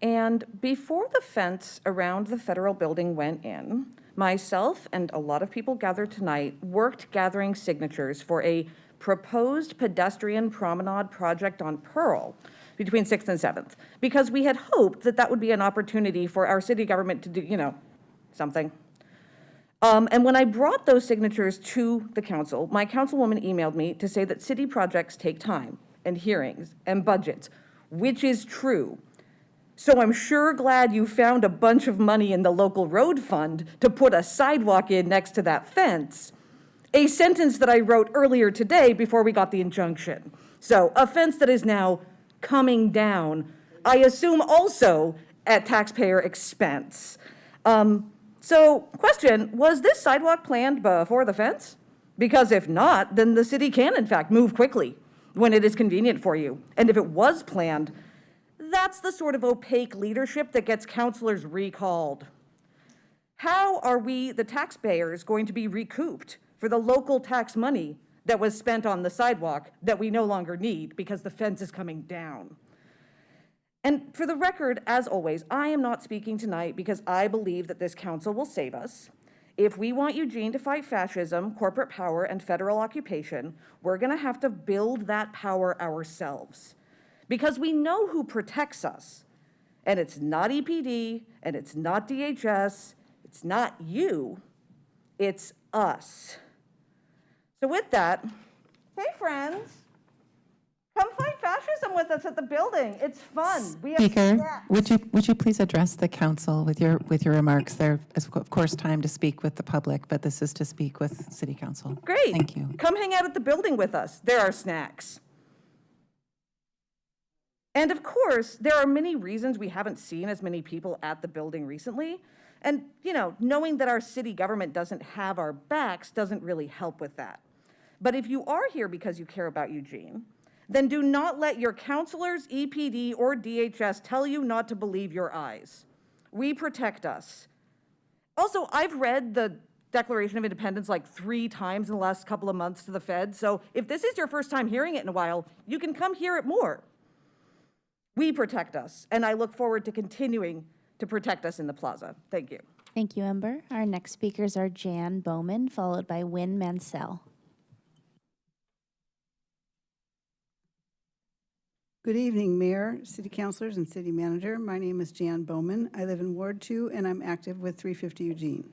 And before the fence around the federal building went in, myself and a lot of people gathered tonight worked gathering signatures for a proposed pedestrian promenade project on Pearl between 6th and 7th, because we had hoped that that would be an opportunity for our city government to do, you know, something. And when I brought those signatures to the council, my councilwoman emailed me to say that city projects take time and hearings and budgets, which is true. So I'm sure glad you found a bunch of money in the local road fund to put a sidewalk in next to that fence. A sentence that I wrote earlier today before we got the injunction. So a fence that is now coming down, I assume also at taxpayer expense. So question, was this sidewalk planned before the fence? Because if not, then the city can in fact move quickly when it is convenient for you. And if it was planned, that's the sort of opaque leadership that gets councilors recalled. How are we, the taxpayers, going to be recouped for the local tax money that was spent on the sidewalk that we no longer need because the fence is coming down? And for the record, as always, I am not speaking tonight because I believe that this council will save us. If we want Eugene to fight fascism, corporate power, and federal occupation, we're going to have to build that power ourselves. Because we know who protects us. And it's not EPD, and it's not DHS, it's not you, it's us. So with that, hey friends, come fight fascism with us at the building. It's fun. We have Speaker, snacks. would you please address the council with your remarks? There is, of course, time to speak with the public, but this is to speak with City Council. Great. Thank you. Come hang out at the building with us. There are snacks. And of course, there are many reasons we haven't seen as many people at the building recently. And, you know, knowing that our city government doesn't have our backs doesn't really help with that. But if you are here because you care about Eugene, then do not let your counselors, EPD, or DHS tell you not to believe your eyes. We protect us. Also, I've read the Declaration of Independence like 3 times in the last couple of months to the Fed, so if this is your first time hearing it in a while, you can come hear it more. We protect us, and I look forward to continuing to protect us in the plaza. Thank you. Thank you, Ember. Our next speakers are Jan Bowman, followed by Wynn Mansell. Good evening, Mayor, City Councilors, and City Manager. My name is Jan Bowman. I live in Ward 2, and I'm active with 350 Eugene.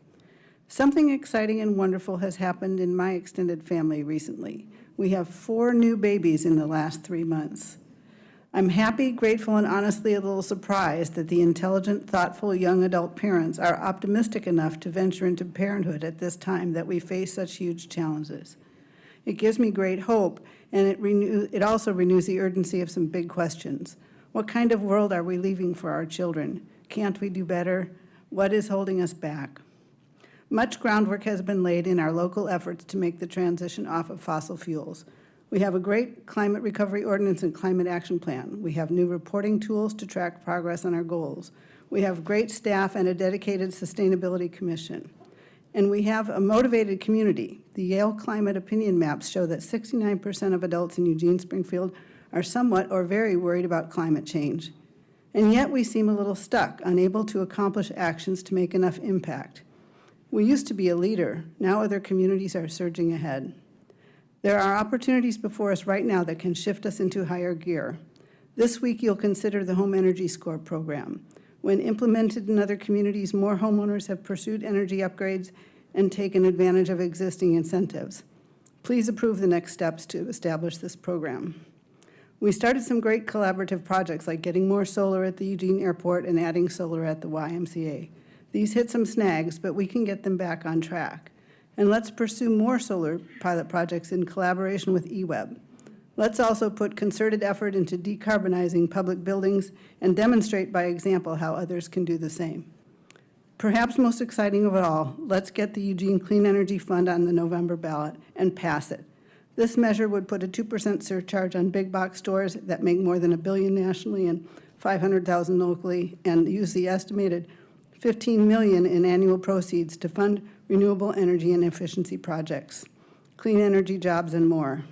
Something exciting and wonderful has happened in my extended family recently. We have 4 new babies in the last 3 months. I'm happy, grateful, and honestly a little surprised that the intelligent, thoughtful young adult parents are optimistic enough to venture into parenthood at this time that we face such huge challenges. It gives me great hope, and it also renews the urgency of some big questions. What kind of world are we leaving for our children? Can't we do better? What is holding us back? Much groundwork has been laid in our local efforts to make the transition off of fossil fuels. We have a great climate recovery ordinance and climate action plan. We have new reporting tools to track progress on our goals. We have great staff and a dedicated sustainability commission. And we have a motivated community. The Yale Climate Opinion Maps show that 69% of adults in Eugene Springfield are somewhat or very worried about climate change. And yet we seem a little stuck, unable to accomplish actions to make enough impact. We used to be a leader. Now other communities are surging ahead. There are opportunities before us right now that can shift us into higher gear. This week, you'll consider the Home Energy Score program. When implemented in other communities, more homeowners have pursued energy upgrades and taken advantage of existing incentives. Please approve the next steps to establish this program. We started some great collaborative projects like getting more solar at the Eugene Airport and adding solar at the YMCA. These hit some snags, but we can get them back on track. And let's pursue more solar pilot projects in collaboration with eWeb. Let's also put concerted effort into decarbonizing public buildings and demonstrate by example how others can do the same. Perhaps most exciting of it all, let's get the Eugene Clean Energy Fund on the November ballot and pass it. This measure would put a 2% surcharge on big box stores that make more than $1 billion nationally and $500,000 locally, and use the estimated $15 million in annual proceeds to fund renewable energy and efficiency projects, clean energy jobs, and more.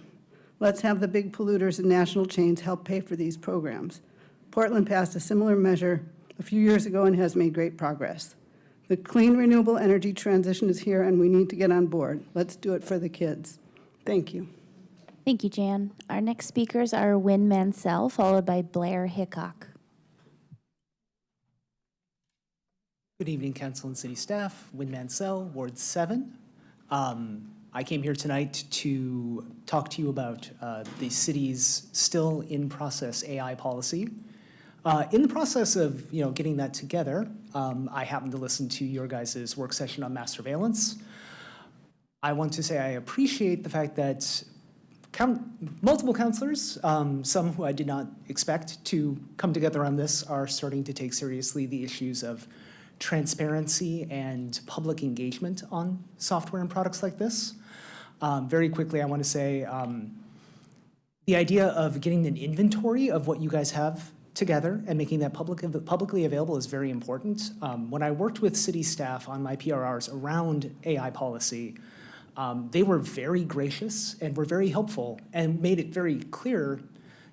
Let's have the big polluters and national chains help pay for these programs. Portland passed a similar measure a few years ago and has made great progress. The clean renewable energy transition is here, and we need to get on board. Let's do it for the kids. Thank you. Thank you, Jan. Our next speakers are Wynn Mansell, followed by Blair Hickok. Good evening, Council and City staff. Wynn Mansell, Ward 7. I came here tonight to talk to you about the city's still in process AI policy. In the process of getting that together, I happened to listen to your guys' work session on mass surveillance. I want to say I appreciate the fact that multiple councilors, some who I did not expect to come together on this, are starting to take seriously the issues of transparency and public engagement on software and products like this. Very quickly, I want to say the idea of getting an inventory of what you guys have together and making that publicly available is very important. When I worked with city staff on my PRRs around AI policy, they were very gracious and were very helpful and made it very clear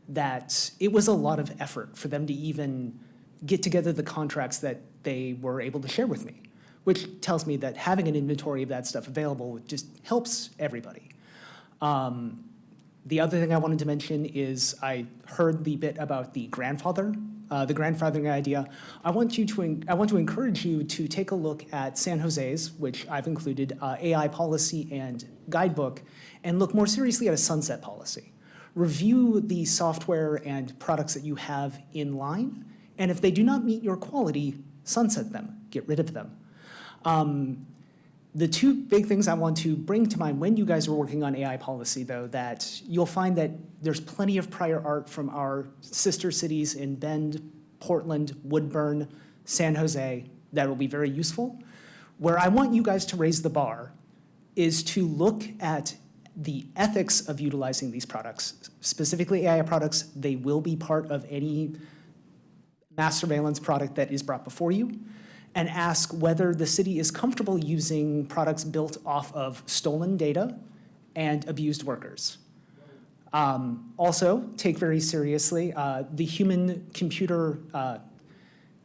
that it was a lot of effort for them to even get together the contracts that they were able to share with me, which tells me that having an inventory of that stuff available just helps everybody. The other thing I wanted to mention is I heard the bit about the grandfathering idea. I want to encourage you to take a look at San Jose's, which I've included, AI policy and guidebook, and look more seriously at a sunset policy. Review the software and products that you have in line, and if they do not meet your quality, sunset them, get rid of them. The two big things I want to bring to mind when you guys are working on AI policy, though, that you'll find that there's plenty of prior art from our sister cities in Bend, Portland, Woodburn, San Jose that will be very useful. Where I want you guys to raise the bar is to look at the ethics of utilizing these products, specifically AI products. They will be part of any mass surveillance product that is brought before you, and ask whether the city is comfortable using products built off of stolen data and abused workers. Also, take very seriously the human-computer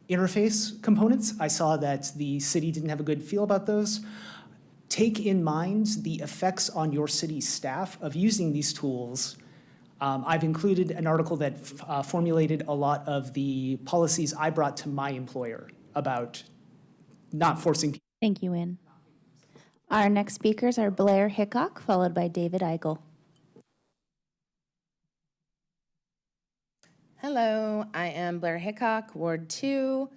interface components. I saw that the city didn't have a good feel about those. Take in mind the effects on your city staff of using these tools. I've included an article that formulated a lot of the policies I brought to my employer about not forcing people. Thank you, Wynn. Our next speakers are Blair Hickok, followed by David Eigel. Hello, I am Blair Hickok, Ward 2.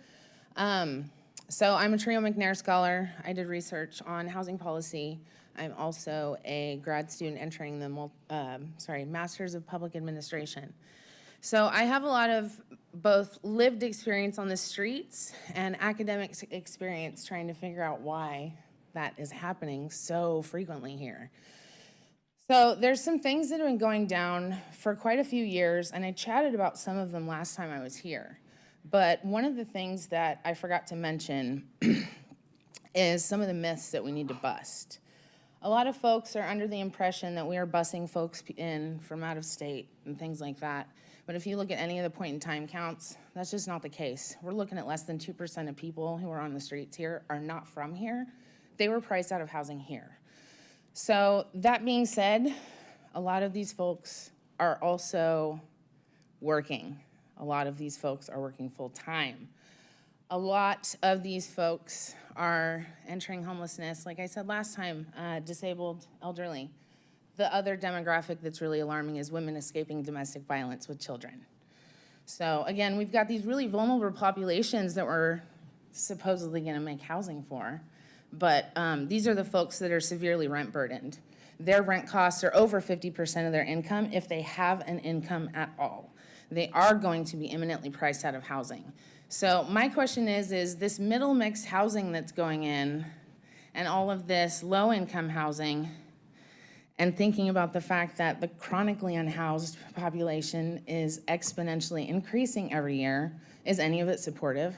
So I'm a Trio McNair Scholar. I did research on housing policy. I'm also a grad student entering the Masters of Public Administration. So I have a lot of both lived experience on the streets and academic experience trying to figure out why that is happening so frequently here. So there's some things that have been going down for quite a few years, and I chatted about some of them last time I was here. But one of the things that I forgot to mention is some of the myths that we need to bust. A lot of folks are under the impression that we are busing folks in from out of state and things like that. But if you look at any of the point in time counts, that's just not the case. We're looking at less than 2% of people who are on the streets here are not from here. They were priced out of housing here. So that being said, a lot of these folks are also working. A lot of these folks are working full time. A lot of these folks are entering homelessness, like I said last time, disabled, elderly. The other demographic that's really alarming is women escaping domestic violence with children. So again, we've got these really vulnerable populations that we're supposedly gonna make housing for, but these are the folks that are severely rent burdened. Their rent costs are over 50% of their income if they have an income at all. They are going to be imminently priced out of housing. So my question is this middle mix housing that's going in and all of this low-income housing, and thinking about the fact that the chronically unhoused population is exponentially increasing every year, is any of it supportive?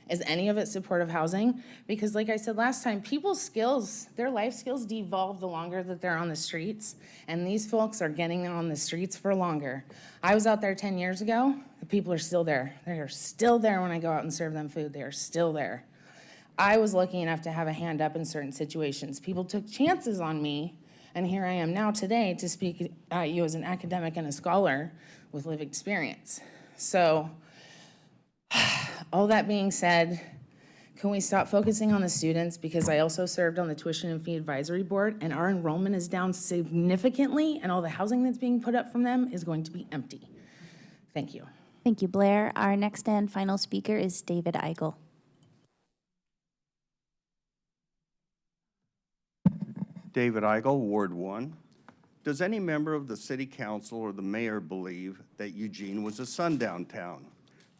Is any of it supportive housing? Because like I said last time, people's skills, their life skills devolve the longer that they're on the streets, and these folks are getting on the streets for longer. I was out there 10 years ago, the people are still there. They are still there when I go out and serve them food, they are still there. I was lucky enough to have a hand up in certain situations. People took chances on me, and here I am now today to speak at you as an academic and a scholar with lived experience. So, all that being said, can we stop focusing on the students? Because I also served on the Tuition and Fee Advisory Board, and our enrollment is down significantly, and all the housing that's being put up from them is going to be empty. Thank you. Thank you, Blair. Our next and final speaker is David Eigel. David Eigel, Ward 1. Does any member of the City Council or the mayor believe that Eugene was a sundown town?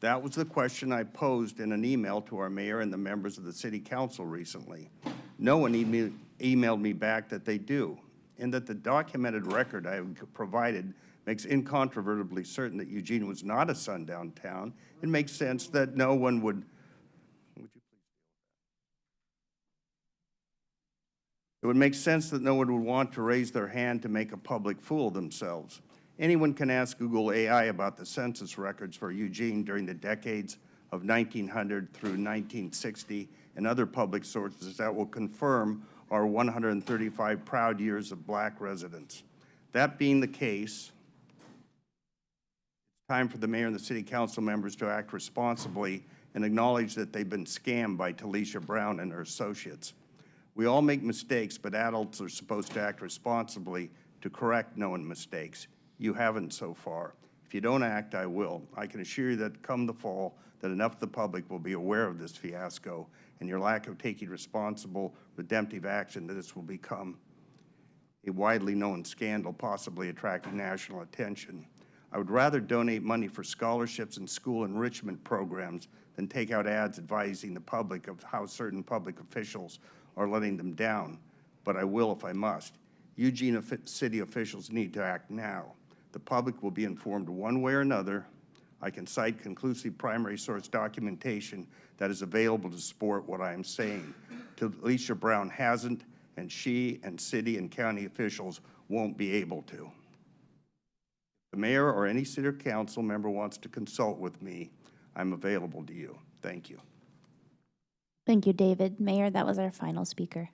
That was the question I posed in an email to our mayor and the members of the City Council recently. No one emailed me back that they do, and that the documented record I have provided makes incontrovertibly certain that Eugene was not a sundown town. It makes sense that no one would It would make sense that no one would want to raise their hand to make a public fool of themselves. Anyone can ask Google AI about the census records for Eugene during the decades of 1900 through 1960 and other public sources that will confirm our 135 proud years of Black residents. That being the case, it's time for the mayor and the city council members to act responsibly and acknowledge that they've been scammed by Talisha Brown and her associates. We all make mistakes, but adults are supposed to act responsibly to correct known mistakes. You haven't so far. If you don't act, I will. I can assure you that come the fall, that enough of the public will be aware of this fiasco and your lack of taking responsible, redemptive action, that this will become a widely known scandal, possibly attracting national attention. I would rather donate money for scholarships and school enrichment programs than take out ads advising the public of how certain public officials are letting them down, but I will if I must. Eugene city officials need to act now. The public will be informed one way or another. I can cite conclusive primary source documentation that is available to support what I am saying. Talisha Brown hasn't, and she and city and county officials won't be able to. If the mayor or any city or council member wants to consult with me, I'm available to you. Thank you. Thank you, David. Mayor, that was our final speaker.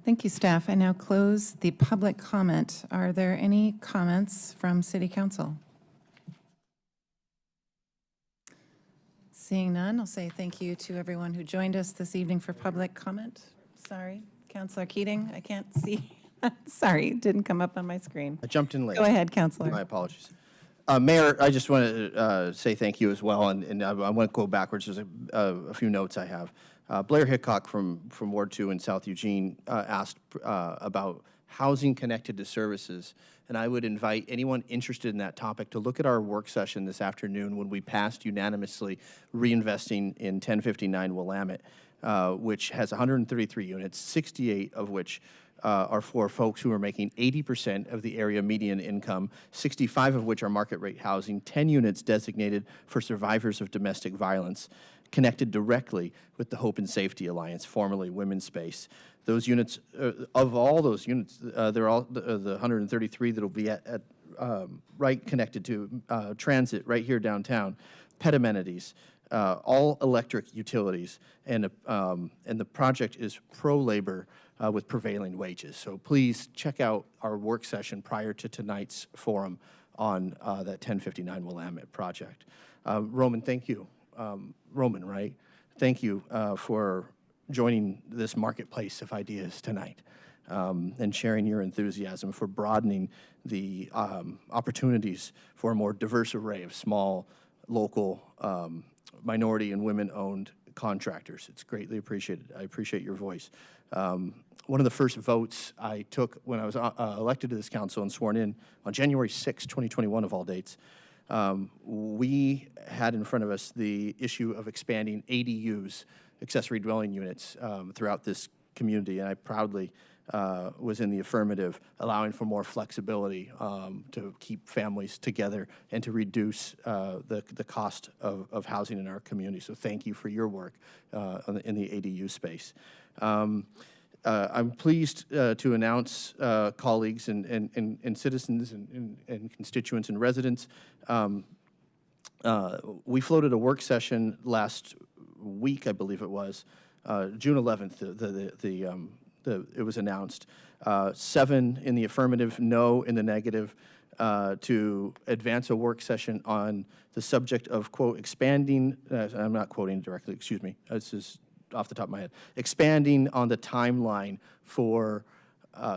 Thank you, staff. I now close the public comment. Are there any comments from City Council? Seeing none, I'll say thank you to everyone who joined us this evening for public comment. Sorry, Councilor Keating, I can't see. Sorry, it didn't come up on my screen. I jumped in late. Go ahead, Councilor. My apologies. Mayor, I just want to say thank you as well, and I want to go backwards. There's a few notes I have. Blair Hickok from Ward 2 in South Eugene asked about housing connected to services, and I would invite anyone interested in that topic to look at our work session this afternoon when we passed unanimously reinvesting in 1059 Willamette, which has 133 units, 68 of which are for folks who are making 80% of the area median income, 65 of which are market rate housing, 10 units designated for survivors of domestic violence, connected directly with the Hope and Safety Alliance, formerly Women's Space. Those units, of all those units, they're all the 133 that will be at right connected to transit right here downtown, pet amenities, all electric utilities, and the project is pro-labor with prevailing wages. So please check out our work session prior to tonight's forum on that 1059 Willamette project. Roman, thank you. Roman, right? Thank you for joining this marketplace of ideas tonight and sharing your enthusiasm for broadening the opportunities for a more diverse array of small, local, minority and women-owned contractors. It's greatly appreciated. I appreciate your voice. One of the first votes I took when I was elected to this council and sworn in on January 6, 2021 of all dates, we had in front of us the issue of expanding ADUs, accessory dwelling units, throughout this community, and I proudly was in the affirmative, allowing for more flexibility to keep families together and to reduce the cost of housing in our community. So thank you for your work in the ADU space. I'm pleased to announce, colleagues and citizens and constituents and residents, we floated a work session last week, I believe it was, June 11th, it was announced. 7 in the affirmative, no in the negative, to advance a work session on the subject of, quote, expanding, I'm not quoting directly, excuse me, this is off the top of my head, expanding on the timeline for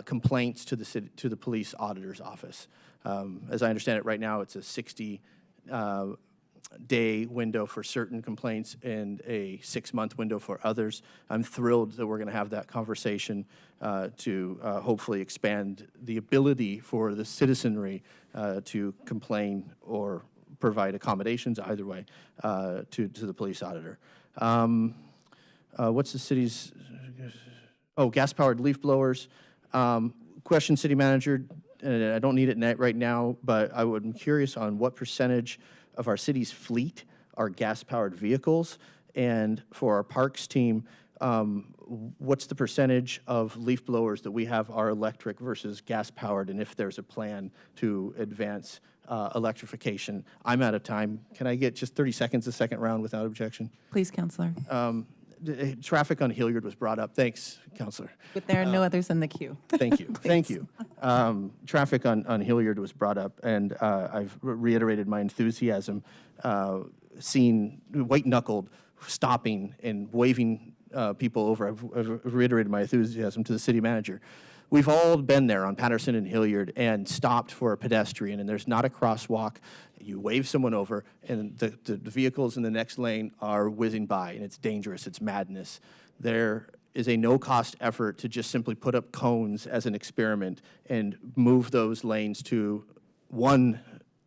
complaints to the city, to the police auditor's office. As I understand it, right now it's a 60-day window for certain complaints and a 6-month window for others. I'm thrilled that we're going to have that conversation to hopefully expand the ability for the citizenry to complain or provide accommodations, either way, to the police auditor. What's the city's, gas-powered leaf blowers. Question, City Manager, and I don't need it right now, but I'm curious on what percentage of our city's fleet are gas-powered vehicles, and for our parks team, what's the percentage of leaf blowers that we have are electric versus gas-powered, and if there's a plan to advance electrification? I'm out of time. Can I get just 30 seconds a second round without objection? Please, Councillor. Traffic on Hilliard was brought up. Thanks, Councillor. But there are no others in the queue. Thank you. Thank you. Traffic on Hilliard was brought up, and I've reiterated my enthusiasm, seeing white-knuckled stopping and waving people over. I've reiterated my enthusiasm to the city manager. We've all been there on Patterson and Hilliard and stopped for a pedestrian, and there's not a crosswalk. You wave someone over, and the vehicles in the next lane are whizzing by, and it's dangerous. It's madness. There is a no-cost effort to just simply put up cones as an experiment and move those lanes to one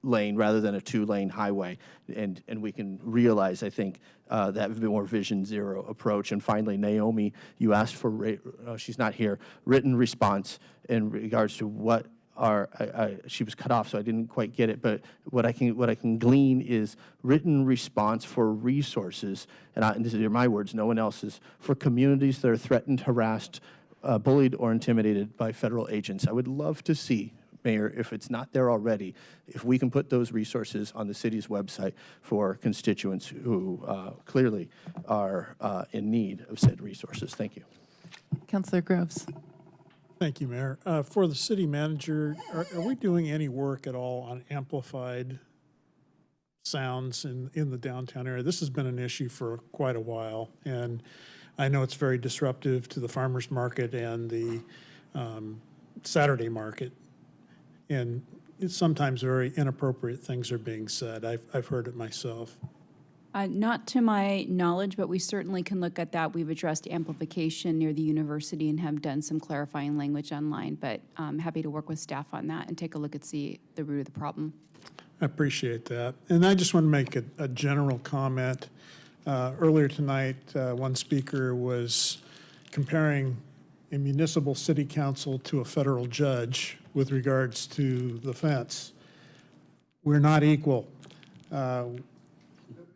lane rather than a 2-lane highway, and we can realize, I think, that more Vision Zero approach. And finally, Naomi, you asked for, she's not here, written response in regards to what are, she was cut off, so I didn't quite get it, but what I can glean is written response for resources, and these are my words, no one else's, for communities that are threatened, harassed, bullied, or intimidated by federal agents. I would love to see, Mayor, if it's not there already, if we can put those resources on the city's website for constituents who clearly are in need of said resources. Thank you. Councillor Groves. Thank you, Mayor. For the city manager, are we doing any work at all on amplified sounds in the downtown area? This has been an issue for quite a while, and I know it's very disruptive to the farmers market and the Saturday market. And it's sometimes very inappropriate things are being said. I've heard it myself. Not to my knowledge, but we certainly can look at that. We've addressed amplification near the university and have done some clarifying language online, but I'm happy to work with staff on that and take a look at the root of the problem. I appreciate that. And I just want to make a general comment. Earlier tonight, one speaker was comparing a municipal city council to a federal judge with regards to the fence. We're not equal.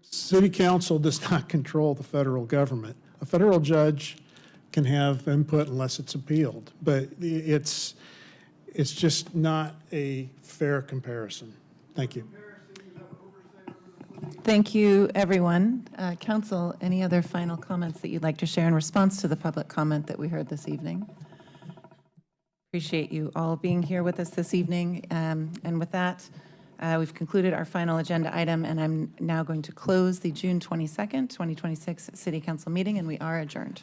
City council does not control the federal government. A federal judge can have input unless it's appealed, but it's just not a fair comparison. Thank you. Thank you, everyone. Council, any other final comments that you'd like to share in response to the public comment that we heard this evening? Appreciate you all being here with us this evening. And with that, we've concluded our final agenda item, and I'm now going to close the June 22nd, 2026 City Council meeting, and we are adjourned.